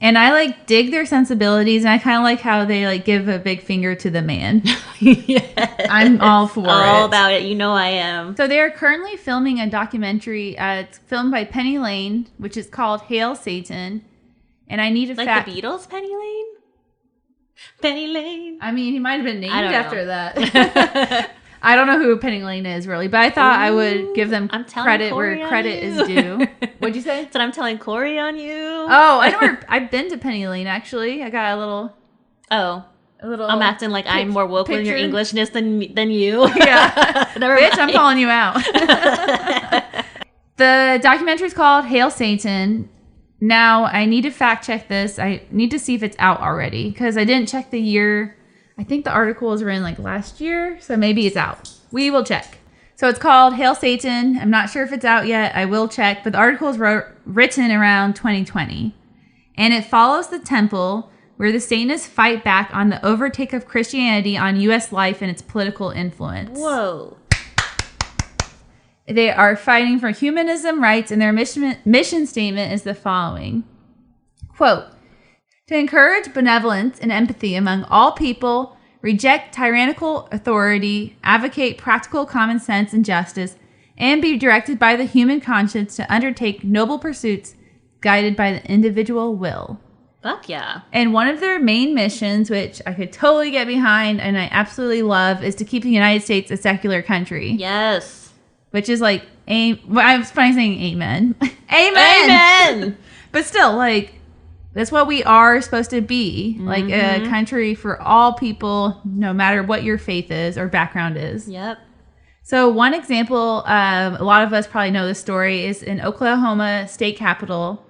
And I dig their sensibilities, and I kind of like how they give a big finger to the man. Yes. I'm all for it. All about it. You know I am. So they are currently filming a documentary. It's filmed by Penny Lane, which is called Hail Satan. And I need to the Beatles, Penny Lane? Penny Lane. I mean, he might have been named after that. I don't know who Penny Lane is, really, but I thought I would give them credit where credit is due. What'd you say? So I'm telling Corey on you. Oh, I've been to Penny Lane, actually. I got a little... I'm acting like I'm more woke with your Englishness than you. Yeah. Bitch, I'm calling you out. The documentary is called Hail Satan. Now, I need to fact check this. I need to see if it's out already, because I didn't check the year. I think the article was written last year, so maybe it's out. We will check. So it's called Hail Satan. I'm not sure if it's out yet. I will check, but the article is written around 2020. And it follows the temple where the Satanists fight back on the overtake of Christianity on U.S. life and its political influence. Whoa. They are fighting for humanism rights, and their mission statement is the following. Quote, to encourage benevolence and empathy among all people, reject tyrannical authority, advocate practical common sense and justice, and be directed by the human conscience to undertake noble pursuits guided by the individual will. Fuck yeah. And one of their main missions, which I could totally get behind and I absolutely love, is to keep the United States a secular country. Yes. Which is I was funny saying amen. Amen! But still, that's what we are supposed to be. A country for all people, no matter what your faith is or background is. Yep. So one example, a lot of us probably know this story, is in Oklahoma state capitol.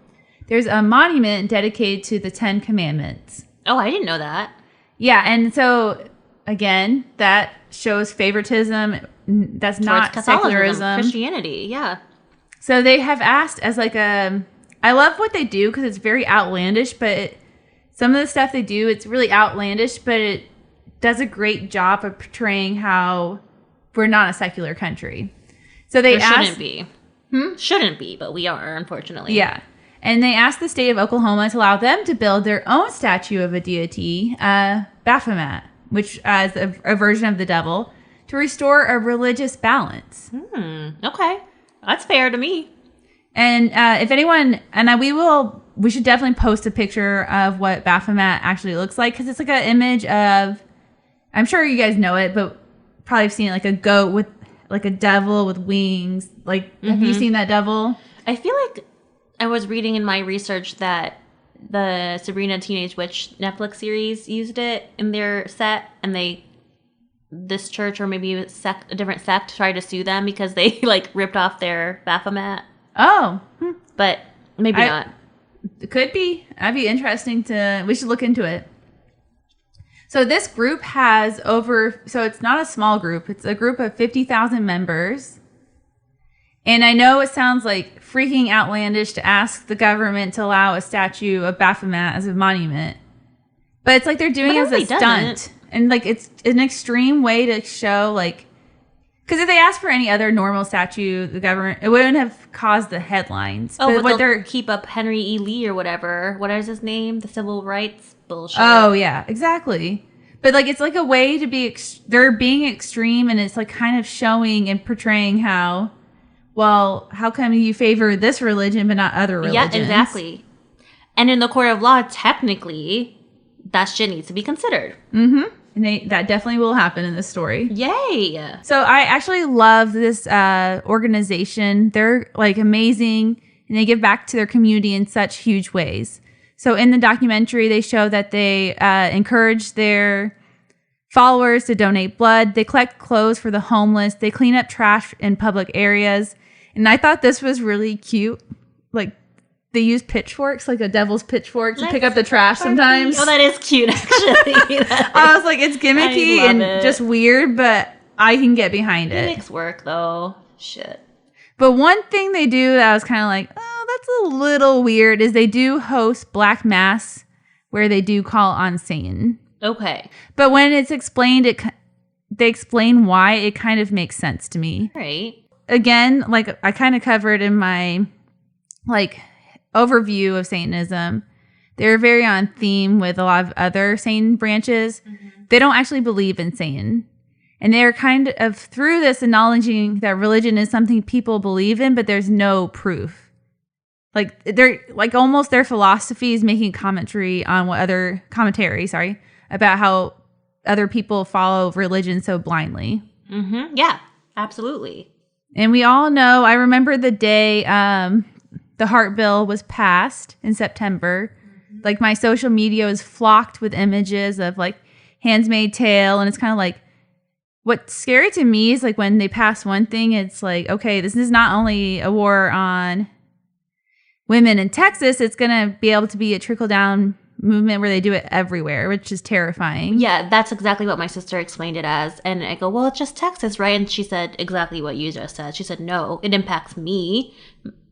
There's a monument dedicated to the 10 Commandments. Oh, I didn't know that. Yeah, and so, again, that shows favoritism. That's not secularism. Christianity, yeah. So they have asked as I love what they do because it's very outlandish, but some of the stuff they do, it's really outlandish, but it does a great job of portraying how we're not a secular country. So they shouldn't be. Shouldn't be, but we are, unfortunately. Yeah. And they asked the state of Oklahoma to allow them to build their own statue of a deity, Baphomet, which is a version of the devil, to restore a religious balance. Okay. That's fair to me. And if anyone, we should definitely post a picture of what Baphomet actually looks like, because it's an image of, I'm sure you guys know it, but probably have seen it, a goat with a devil with wings. Have you seen that devil? I feel like I was reading in my research that the Sabrina Teenage Witch Netflix series used it in their set, and this church or maybe a different sect tried to sue them because they ripped off their Baphomet. Oh. But maybe not. It could be. That'd be interesting we should look into it. So this group has so it's not a small group. It's a group of 50,000 members. And I know it sounds freaking outlandish to ask the government to allow a statue of Baphomet as a monument. But it's they're doing it as a stunt. And it's an extreme way to show Because if they asked for any other normal statue, the government, it wouldn't have caused the headlines. Oh, but they'll keep up Henry E. Lee or whatever. What is his name? The civil rights bullshit. Oh, yeah, exactly. But, like, it's like a way to be, they're being extreme, and it's like kind of showing and portraying how, well, how come you favor this religion but not other religions? Yeah, exactly. And in the court of law, technically, that shit needs to be considered. Mm-hmm. And that definitely will happen in this story. Yay! So I actually love this organization. They're like amazing, and they give back to their community in such huge ways. So in the documentary, they show that they encourage their followers to donate blood. They collect clothes for the homeless. They clean up trash in public areas. And I thought this was really cute. Like, they use pitchforks, like a devil's pitchfork, to pick up the trash sometimes. Oh, that is cute, actually. I was like, it's gimmicky and just weird, but I can get behind it. Gimmicks work, though. Shit. But one thing they do that I was kind of like, oh, that's a little weird, is they do host Black Mass, where they do call on Satan. Okay. But when it's explained, they explain why. It kind of makes sense to me. Right. Again, like I kind of covered in my overview of Satanism, they're very on theme with a lot of other Satan branches. Mm-hmm. They don't actually believe in Satan. And they're kind of, through this, acknowledging that religion is something people believe in, but there's no proof. Like, they're like almost their philosophy is making commentary about how other people follow religion so blindly. Mm-hmm. Yeah, absolutely. And we all know, I remember the day the Heart Bill was passed in September. Mm-hmm. Like, my social media was flocked with images of like Handmaid's Tale, and it's kind of like, what's scary to me is like when they pass one thing, it's like, okay, this is not only a war on women in Texas, it's going to be able to be a trickle down movement where they do it everywhere, which is terrifying. Yeah, that's exactly what my sister explained it as. And I go, well, it's just Texas, right? And she said exactly what you just said. She said, no, it impacts me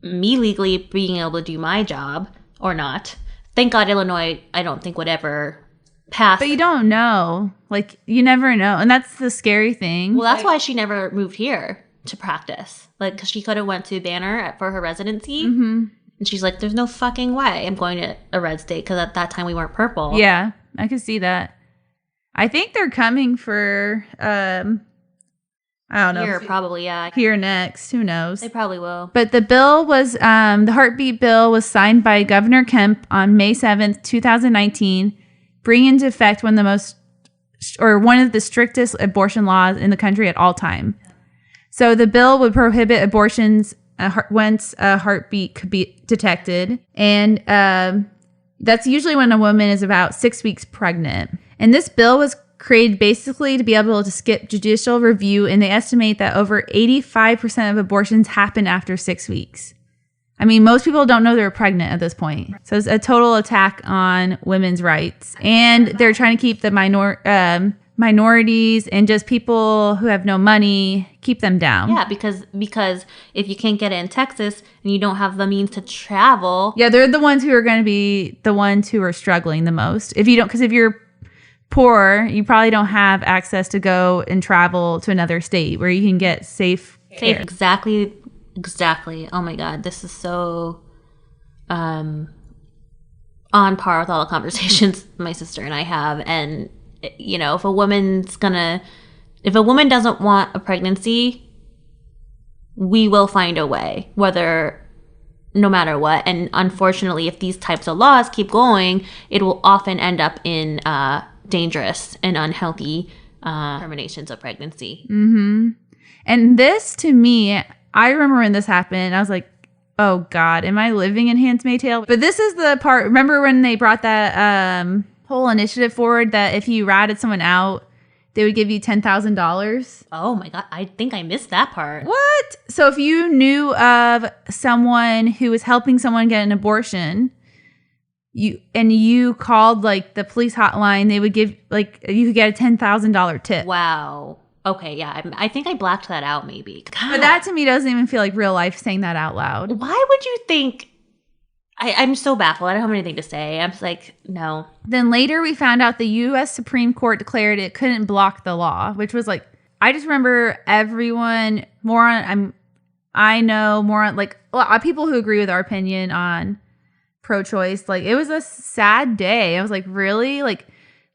legally being able to do my job or not. Thank God Illinois, I don't think would ever pass. But you don't know. Like, you never know. And that's the scary thing. Well, that's why she never moved here to practice. Like, because she could have went to Banner for her residency. Mm-hmm. And she's like, there's no fucking way I'm going to a red state, because at that time we weren't purple. Yeah, I could see that. I think they're coming for, I don't know. Here, probably, yeah. Here next. Who knows? They probably will. But the bill was, the Heartbeat Bill was signed by Governor Kemp on May 7th, 2019, bringing into effect one of the strictest abortion laws in the country at all time. So the bill would prohibit abortions once a heartbeat could be detected. And that's usually when a woman is about 6 weeks pregnant. And this bill was created basically to be able to skip judicial review. And they estimate that over 85% of abortions happen after 6 weeks. I mean, most people don't know they're pregnant at this point. So it's a total attack on women's rights. And they're trying to keep the minorities and just people who have no money, keep them down. Yeah, because if you can't get it in Texas and you don't have the means to travel. Yeah, they're the ones who are going to be the ones who are struggling the most. Because if you're poor, you probably don't have access to go and travel to another state where you can get safe care. Exactly. Oh my God, this is so on par with all the conversations my sister and I have. And you know, if a woman doesn't want a pregnancy, we will find a way, no matter what. And unfortunately, if these types of laws keep going, it will often end up in dangerous and unhealthy terminations of pregnancy. Mm-hmm. And this, to me, I remember when this happened, I was like, oh God, am I living in Handmaid's Tale? But this is the part, remember when they brought that whole initiative forward that if you ratted someone out, they would give you $10,000? Oh my God, I think I missed that part. What? So if you knew of someone who was helping someone get an abortion, you called like the police hotline, they would give you could get a $10,000 tip. Wow. Okay, yeah, I think I blacked that out maybe. God. But that to me doesn't even feel like real life saying that out loud. Why would you think? I'm so baffled. I don't have anything to say. I'm just like, no. Then later we found out the U.S. Supreme Court declared it couldn't block the law, which was like, I just remember everyone I know more on like a lot of people who agree with our opinion on pro-choice. Like it was a sad day. I was like, really? Like,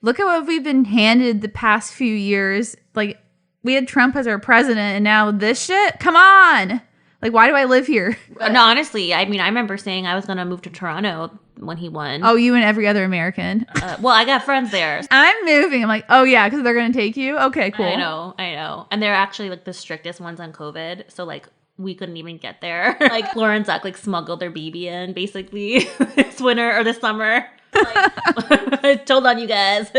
look at what we've been handed the past few years. Like we had Trump as our president and now this shit? Come on. Like, why do I live here? No, honestly, I mean, I remember saying I was going to move to Toronto when he won. Oh, you and every other American. Well, I got friends there. I'm moving. I'm like, oh yeah, because they're going to take you? Okay, cool. I know. And they're actually like the strictest ones on COVID. So like we couldn't even get there. Like Lauren Zuck like smuggled their baby in basically this winter or this summer. Like, told on you guys.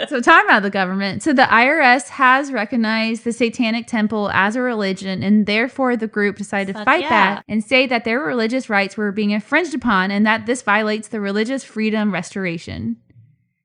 So talking about the government. So the IRS has recognized the Satanic Temple as a religion, and therefore the group decided to fight back and say that their religious rights were being infringed upon and that this violates the Religious Freedom Restoration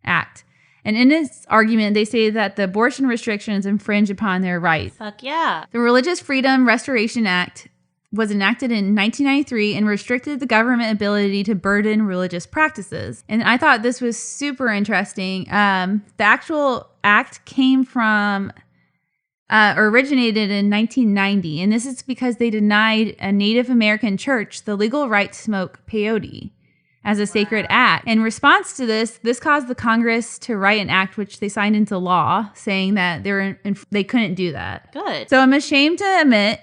Act. And in this argument, they say that the abortion restrictions infringe upon their rights. Fuck yeah. The Religious Freedom Restoration Act was enacted in 1993 and restricted the government ability to burden religious practices. And I thought this was super interesting. The actual act came from, or originated in 1990. And this is because they denied a Native American church the legal right to smoke peyote as a sacred act. In response to this caused the Congress to write an act which they signed into law, saying that they couldn't do that. Good. So I'm ashamed to admit,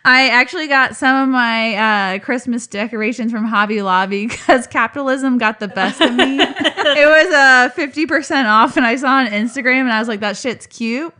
I actually got some of my Christmas decorations from Hobby Lobby because capitalism got the best of me. It was 50% off, and I saw on Instagram, and I was like, that shit's cute.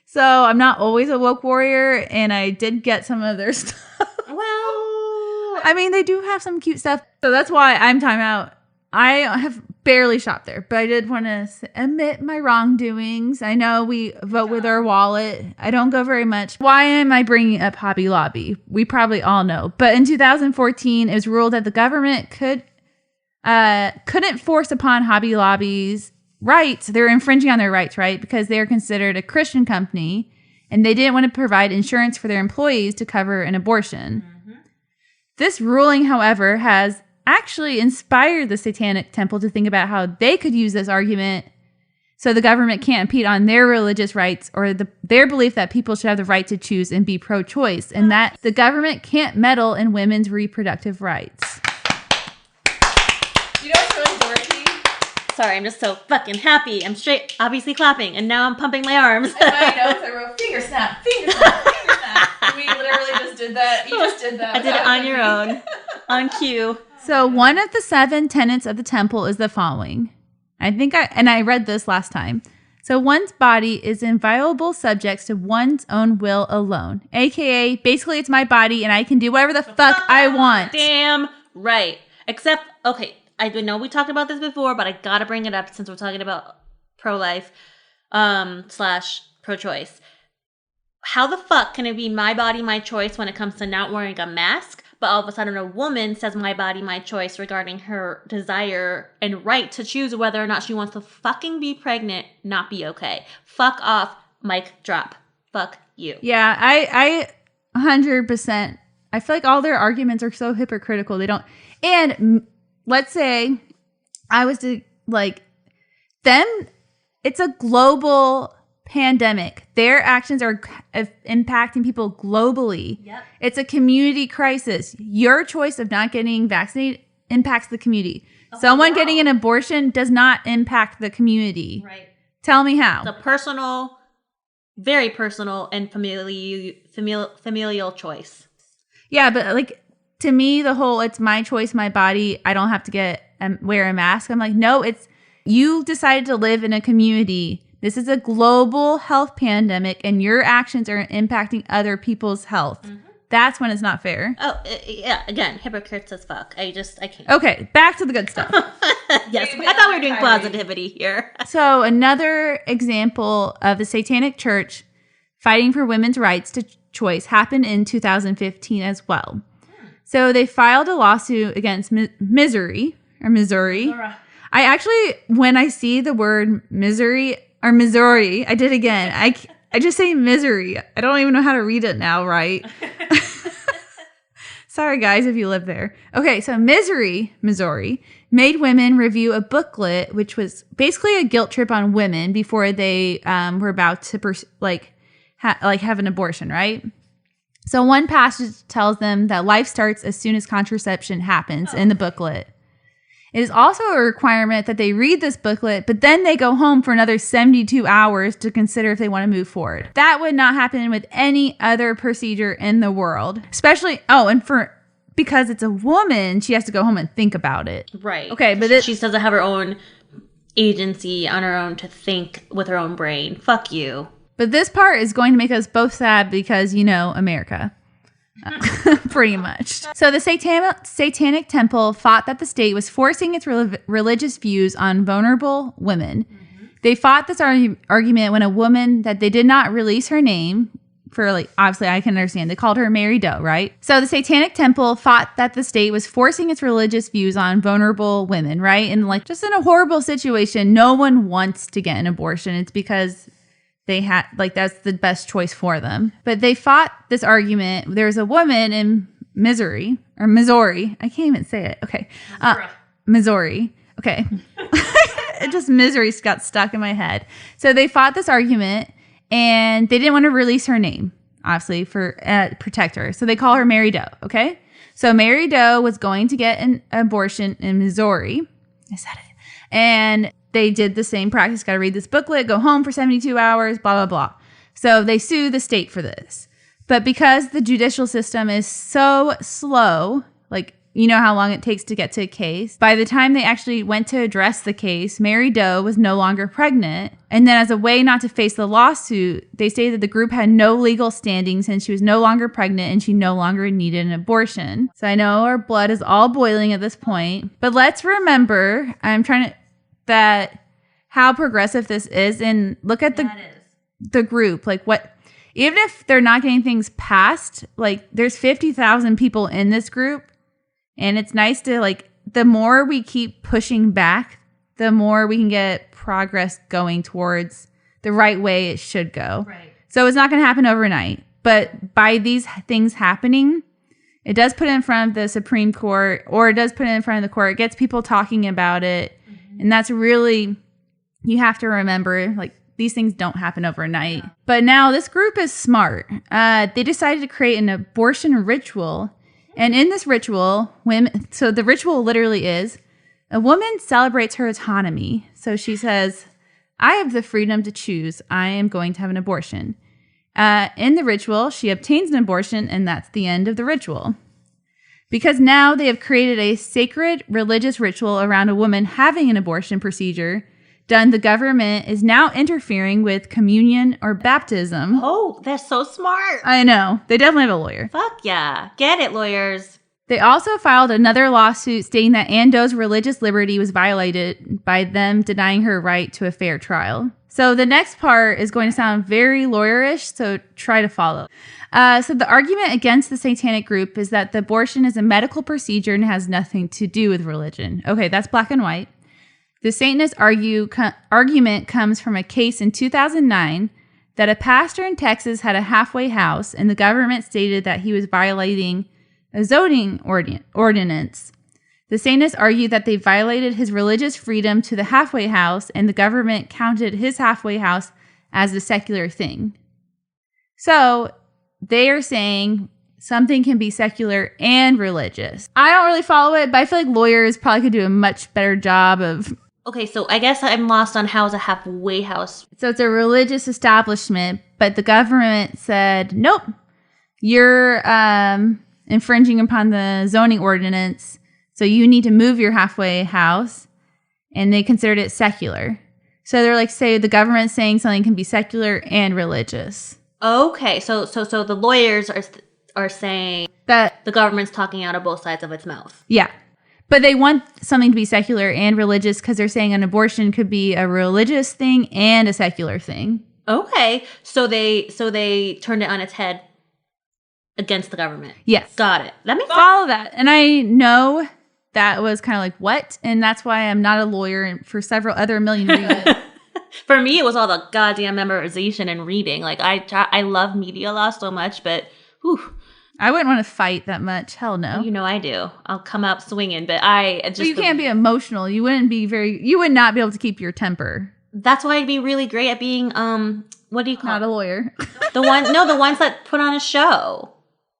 So I'm not always a woke warrior, and I did get some of their stuff. Well, I mean, they do have some cute stuff. So that's why I'm time out. I have barely shopped there, but I did want to admit my wrongdoings. I know we vote with our wallet. I don't go very much. Why am I bringing up Hobby Lobby? We probably all know. But in 2014, it was ruled that the government couldn't force upon Hobby Lobby's rights. They're infringing on their rights, right? Because they're considered a Christian company, and they didn't want to provide insurance for their employees to cover an abortion. Mm-hmm. This ruling, however, has actually inspired the Satanic Temple to think about how they could use this argument so the government can't impede on their religious rights or their belief that people should have the right to choose and be pro-choice, and that the government can't meddle in women's reproductive rights. You know what's really dorky? Sorry, I'm just so fucking happy. I'm straight, obviously clapping, and now I'm pumping my arms. And my notes, I wrote finger snap, finger snap, finger snap. We literally just did that. You just did that. I did it on your own, on cue. So one of the 7 tenets of the temple is the following. I read this last time. So one's body is inviolable subjects to one's own will alone. AKA, basically it's my body and I can do whatever the fuck I want. Damn right. Except, okay, I know we talked about this before, but I gotta bring it up since we're talking about pro-life / pro-choice. How the fuck can it be my body, my choice when it comes to not wearing a mask? But all of a sudden a woman says my body, my choice regarding her desire and right to choose whether or not she wants to fucking be pregnant, not be okay. Fuck off, mic drop. Fuck you. Yeah, I 100%. I feel like all their arguments are so hypocritical. They don't. And let's say I was to like them, it's a global pandemic. Their actions are impacting people globally. Yep. It's a community crisis. Your choice of not getting vaccinated impacts the community. Someone getting an abortion does not impact the community. Right. Tell me how. It's a personal, very personal and familial choice. Yeah, but like to me, the whole it's my choice, my body, I don't have to wear a mask. I'm like, no, it's you decided to live in a community. This is a global health pandemic, and your actions are impacting other people's health. Mm-hmm. That's when it's not fair. Oh, yeah. Again, hypocrites as fuck. I can't. Okay, back to the good stuff. Yes, I thought we were doing positivity here. So another example of the Satanic Church fighting for women's rights to choice happened in 2015 as well. So they filed a lawsuit against Missouri. I actually, when I see the word Missouri, I did again. I just say misery. I don't even know how to read it now, right? Sorry, guys, if you live there. Okay, so Missouri made women review a booklet, which was basically a guilt trip on women before they were about to have an abortion, right? So one passage tells them that life starts as soon as contraception happens in the booklet. It is also a requirement that they read this booklet, but then they go home for another 72 hours to consider if they want to move forward. That would not happen with any other procedure in the world. Especially, because it's a woman, she has to go home and think about it. Right. Okay, but she doesn't have her own agency on her own to think with her own brain. Fuck you. But this part is going to make us both sad because, America. Pretty much. So the Satanic Temple fought that the state was forcing its religious views on vulnerable women. Mm-hmm. They fought this argument when a woman that they did not release her name for, obviously I can understand. They called her Mary Doe, right? So the Satanic Temple fought that the state was forcing its religious views on vulnerable women, right? And just in a horrible situation, no one wants to get an abortion. It's because they had, that's the best choice for them. But they fought this argument. There's a woman in Missouri. I can't even say it. Okay. Missouri. Okay. Misery got stuck in my head. So they fought this argument and they didn't want to release her name, obviously, for protect her. So they call her Mary Doe. Okay. So Mary Doe was going to get an abortion in Missouri. I said it. And they did the same practice. Got to read this booklet, go home for 72 hours, blah, blah, blah. So they sue the state for this. But because the judicial system is so slow, you know how long it takes to get to a case, by the time they actually went to address the case, Mary Doe was no longer pregnant. And then as a way not to face the lawsuit, they stated the group had no legal standing since she was no longer pregnant and she no longer needed an abortion. So I know our blood is all boiling at this point. But let's remember, that how progressive this is, and look at the group, even if they're not getting things passed, there's 50,000 people in this group, and it's nice to the more we keep pushing back, the more we can get progress going towards the right way it should go. Right. So it's not going to happen overnight, but by these things happening, it does put it in front of the Supreme Court, or it does put it in front of the court. It gets people talking about it. And that's really, you have to remember, these things don't happen overnight. But now this group is smart. They decided to create an abortion ritual. And in this ritual, so the ritual literally is, a woman celebrates her autonomy. So she says, I have the freedom to choose. I am going to have an abortion. In the ritual, she obtains an abortion, and that's the end of the ritual. Because now they have created a sacred religious ritual around a woman having an abortion procedure done, the government is now interfering with communion or baptism. Oh, they're so smart. I know. They definitely have a lawyer. Fuck yeah. Get it, lawyers. They also filed another lawsuit stating that Ann Doe's religious liberty was violated by them denying her right to a fair trial. So the next part is going to sound very lawyerish, so try to follow. So the argument against the satanic group is that the abortion is a medical procedure and has nothing to do with religion. Okay, that's black and white. The Satanist argument comes from a case in 2009 that a pastor in Texas had a halfway house, and the government stated that he was violating a zoning ordinance. The Satanists argued that they violated his religious freedom to the halfway house, and the government counted his halfway house as a secular thing. So they are saying something can be secular and religious. I don't really follow it, but I feel like lawyers probably could do a much better job of... Okay, so I guess I'm lost on how is a halfway house. So it's a religious establishment, but the government said, nope, you're infringing upon the zoning ordinance, so you need to move your halfway house, and they considered it secular. So they're like, say the government's saying something can be secular and religious. Okay, so the lawyers are saying that the government's talking out of both sides of its mouth. Yeah. But they want something to be secular and religious because they're saying an abortion could be a religious thing and a secular thing. Okay. So they turned it on its head against the government. Yes. Got it. Let me follow that. And I know that was kind of like, what? And that's why I'm not a lawyer, and for several other million reasons. For me, it was all the goddamn memorization and reading. I love media law so much, but whew. I wouldn't want to fight that much. Hell no. You know I do. I'll come out swinging, but you can't be emotional. You would not be able to keep your temper. That's why I'd be really great at being what do you call Not it? a lawyer. The ones that put on a show.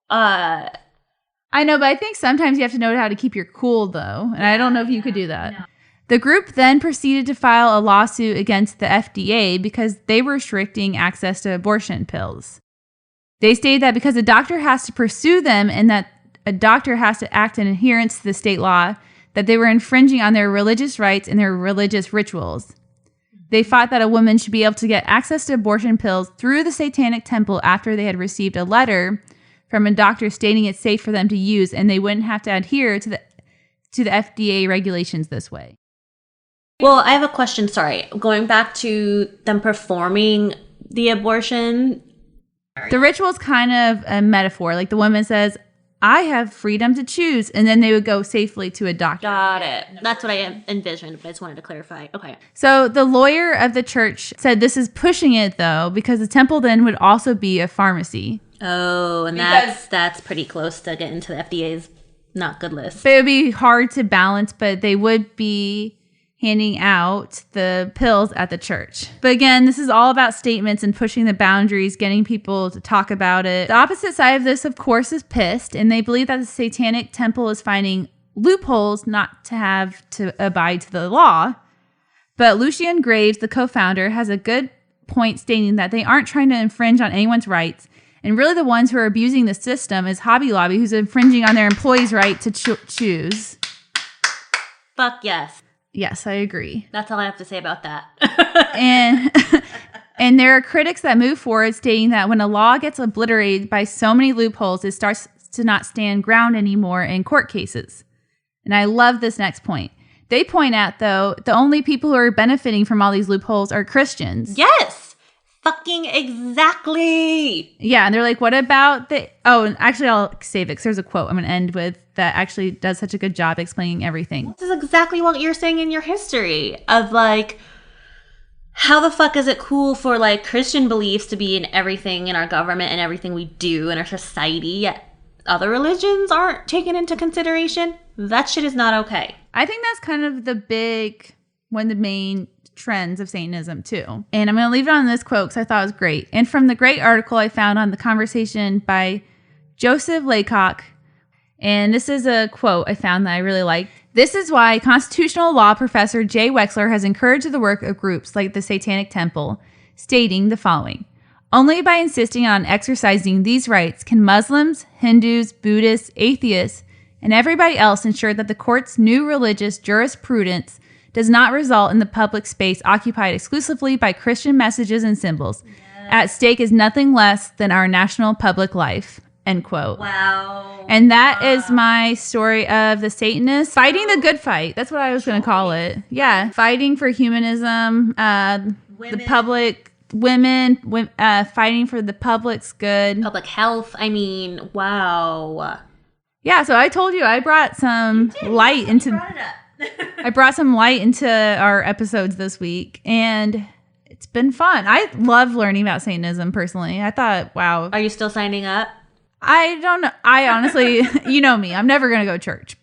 I know, but I think sometimes you have to know how to keep your cool, though. And I don't know if you could do that. No. The group then proceeded to file a lawsuit against the FDA because they were restricting access to abortion pills. They stated that because a doctor has to pursue them and that a doctor has to act in adherence to the state law, that they were infringing on their religious rights and their religious rituals. They fought that a woman should be able to get access to abortion pills through the Satanic Temple after they had received a letter from a doctor stating it's safe for them to use and they wouldn't have to adhere to the FDA regulations this way. Well, I have a question. Sorry. Going back to them performing the abortion. The ritual is kind of a metaphor. Like the woman says, I have freedom to choose. And then they would go safely to a doctor. Got it. That's what I envisioned, but I just wanted to clarify. Okay. So the lawyer of the church said this is pushing it, though, because the temple then would also be a pharmacy. Oh, and that's pretty close to getting to the FDA's not good list. But it would be hard to balance, but they would be handing out the pills at the church. But again, this is all about statements and pushing the boundaries, getting people to talk about it. The opposite side of this, of course, is pissed, and they believe that the Satanic Temple is finding loopholes not to have to abide to the law. But Lucian Graves, the co-founder, has a good point stating that they aren't trying to infringe on anyone's rights, and really the ones who are abusing the system is Hobby Lobby, who's infringing on their employees' right to choose. Fuck yes. Yes, I agree. That's all I have to say about that. And there are critics that move forward stating that when a law gets obliterated by so many loopholes, it starts to not stand ground anymore in court cases. And I love this next point. They point out, though, the only people who are benefiting from all these loopholes are Christians. Yes! Fucking exactly! Yeah, and they're like, what about the... Oh, and actually, I'll save it because there's a quote I'm going to end with that actually does such a good job explaining everything. This is exactly what you're saying in your history of, like, how the fuck is it cool for, like, Christian beliefs to be in everything in our government and everything we do in our society, yet other religions aren't taken into consideration? That shit is not okay. I think that's kind of one of the main trends of Satanism too. And I'm going to leave it on this quote because I thought it was great. And from the great article I found on The Conversation by Joseph Laycock, and this is a quote I found that I really liked. This is why constitutional law professor Jay Wexler has encouraged the work of groups like the Satanic Temple, stating the following. Only by insisting on exercising these rights can Muslims, Hindus, Buddhists, atheists, and everybody else ensure that the court's new religious jurisprudence does not result in the public space occupied exclusively by Christian messages and symbols. Yes. At stake is nothing less than our national public life. End quote. Wow. And that is my story of the Satanists fighting the good fight. That's what I was going to call it. Yeah. Fighting for humanism, the public, women, fighting for the public's good. Public health. I mean, wow. Yeah. So I told you I brought some light into... I brought some light into our episodes this week, and it's been fun. I love learning about Satanism personally. I thought, wow. Are you still signing up? I don't know. I honestly, you know me, I'm never going to go to church,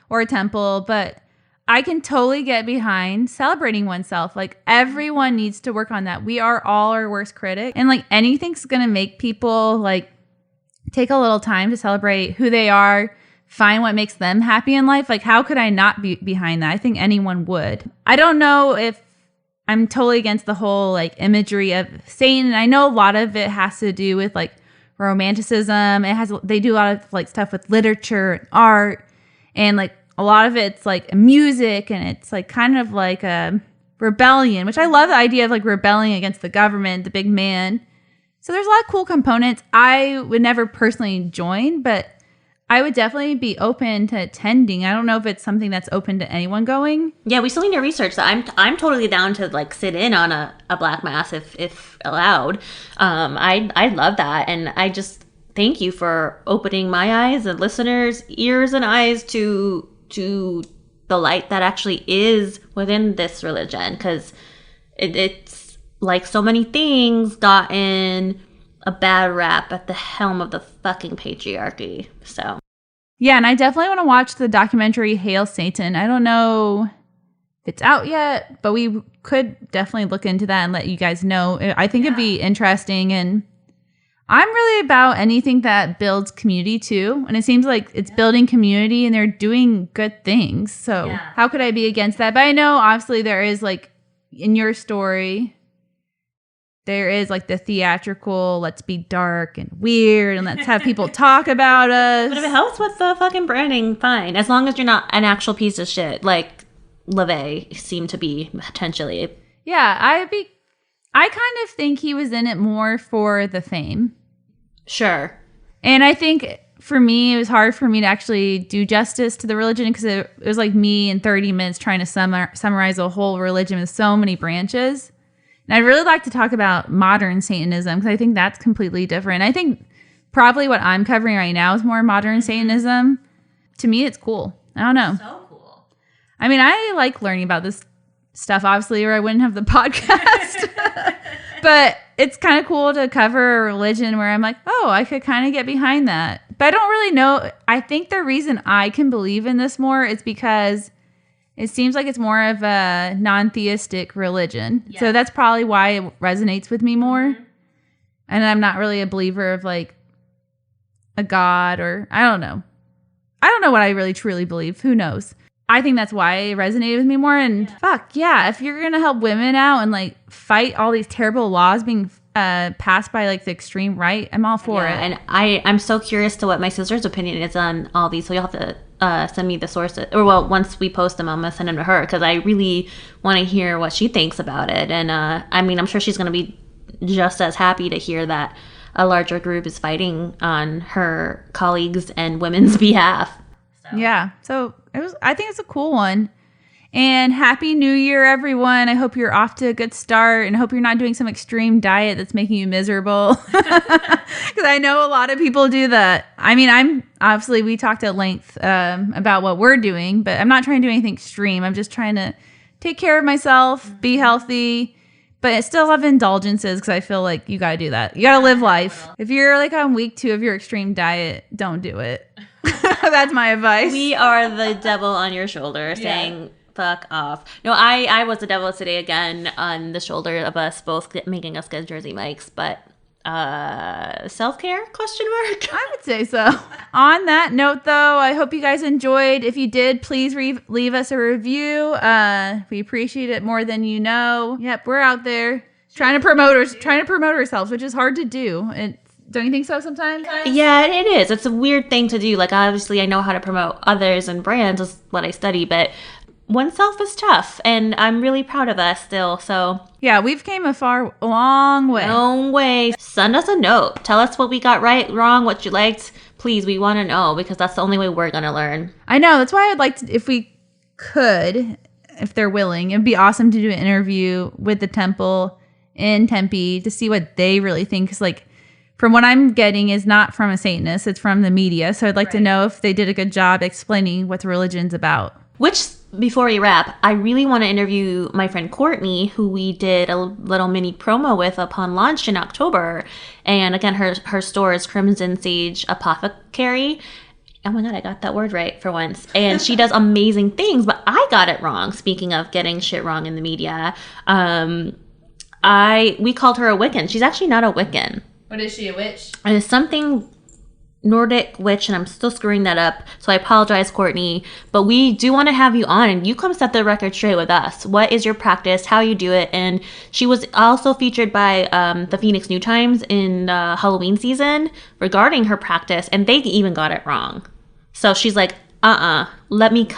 or a temple, but I can totally get behind celebrating oneself. Like, everyone needs to work on that. We are all our worst critic, and like anything's going to make people like take a little time to celebrate who they are, find what makes them happy in life. Like, how could I not be behind that? I think anyone would. I don't know if I'm totally against the whole like imagery of Satan. I know a lot of it has to do with like romanticism. They do a lot of like stuff with literature and art, and like a lot of it's like music, and it's like kind of like a rebellion, which I love the idea of like rebelling against the government, the big man. So there's a lot of cool components. I would never personally join, but I would definitely be open to attending. I don't know if it's something that's open to anyone going. Yeah, we still need to research that. I'm totally down to like sit in on a black mass if allowed. I love that, and I just thank you for opening my eyes and listeners' ears and eyes to the light that actually is within this religion, because it's like so many things gotten a bad rap at the helm of the fucking patriarchy. So yeah, and I definitely want to watch the documentary Hail Satan. I don't know it's out yet, but we could definitely look into that and let you guys know. I think it'd be interesting, and I'm really about anything that builds community too. And it seems like it's building community and they're doing good things. So how could I be against that? But I know obviously there is like in your story, there is like the theatrical, let's be dark and weird and let's have people talk about us. But if it helps with the fucking branding, fine. As long as you're not an actual piece of shit like LaVey seemed to be potentially. Yeah, I kind of think he was in it more for the fame. Sure. And I think for me, it was hard for me to actually do justice to the religion because it was like me in 30 minutes trying to summarize a whole religion with so many branches. And I'd really like to talk about modern Satanism because I think that's completely different. I think probably what I'm covering right now is more modern Satanism. To me, it's cool. I don't know. So cool. I mean, I like learning about this stuff, obviously, or I wouldn't have the podcast. But it's kind of cool to cover a religion where I'm like, oh, I could kind of get behind that. But I don't really know. I think the reason I can believe in this more is because it seems like it's more of a non-theistic religion. Yeah. So that's probably why it resonates with me more. Mm-hmm. And I'm not really a believer of like a God or I don't know. I don't know what I really truly believe. Who knows? I think that's why it resonated with me more. And fuck, yeah, if you're going to help women out and like fight all these terrible laws being passed by like the extreme right, I'm all for it. And I'm so curious to what my sister's opinion is on all these. So you'll have to send me the sources. Or well, once we post them, I'm going to send them to her because I really want to hear what she thinks about it. And I mean, I'm sure she's going to be just as happy to hear that a larger group is fighting on her colleagues and women's behalf. Yeah, so I think it's a cool one. And Happy New Year, everyone. I hope you're off to a good start and I hope you're not doing some extreme diet that's making you miserable. Because I know a lot of people do that. I mean, we talked at length about what we're doing, but I'm not trying to do anything extreme. I'm just trying to take care of myself, be healthy, but I still have indulgences because I feel like you got to do that. You got to live life. If you're like on week 2 of your extreme diet, don't do it. That's my advice. We are the devil on your shoulder saying, fuck off. No, I was the devil today again on the shoulder of us both making us get Jersey mics, but self-care, question mark? I would say so. On that note, though, I hope you guys enjoyed. If you did, please leave us a review. We appreciate it more than you know. Yep, we're out there trying to promote ourselves, which is hard to do. Don't you think so sometimes? Yeah, it is. It's a weird thing to do. Like, obviously, I know how to promote others and brands is what I study, but oneself is tough, and I'm really proud of us still, so. Yeah, we've came a long way. Long way. Send us a note. Tell us what we got right, wrong, what you liked. Please, we want to know, because that's the only way we're going to learn. I know. That's why I'd like to, if we could, if they're willing, it'd be awesome to do an interview with the temple in Tempe to see what they really think, because, like, from what I'm getting is not from a Satanist, it's from the media. So I'd like to know if they did a good job explaining what the religion's about. Which, before we wrap, I really want to interview my friend Courtney, who we did a little mini promo with upon launch in October. And again, her store is Crimson Sage Apothecary. Oh my God, I got that word right for once. And she does amazing things, but I got it wrong. Speaking of getting shit wrong in the media, we called her a Wiccan. She's actually not a Wiccan. What is she, a witch? It's something Nordic witch, and I'm still screwing that up, so I apologize, Courtney. But we do want to have you on, and you come set the record straight with us. What is your practice? How you do it? And she was also featured by the Phoenix New Times in Halloween season regarding her practice, and they even got it wrong. So she's like, let me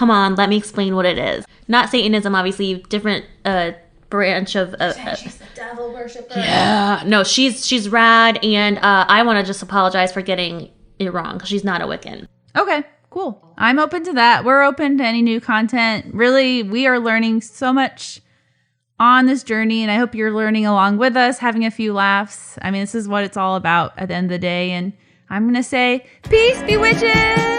explain what it is. Not Satanism, obviously, different branch of she's the devil worshiper. Yeah, no, she's rad, and I want to just apologize for getting it wrong because she's not a Wiccan. Okay, cool. I'm open to that. We're open to any new content. Really, we are learning so much on this journey, and I hope you're learning along with us, having a few laughs. I mean, this is what it's all about at the end of the day, and I'm gonna say peace, be witches.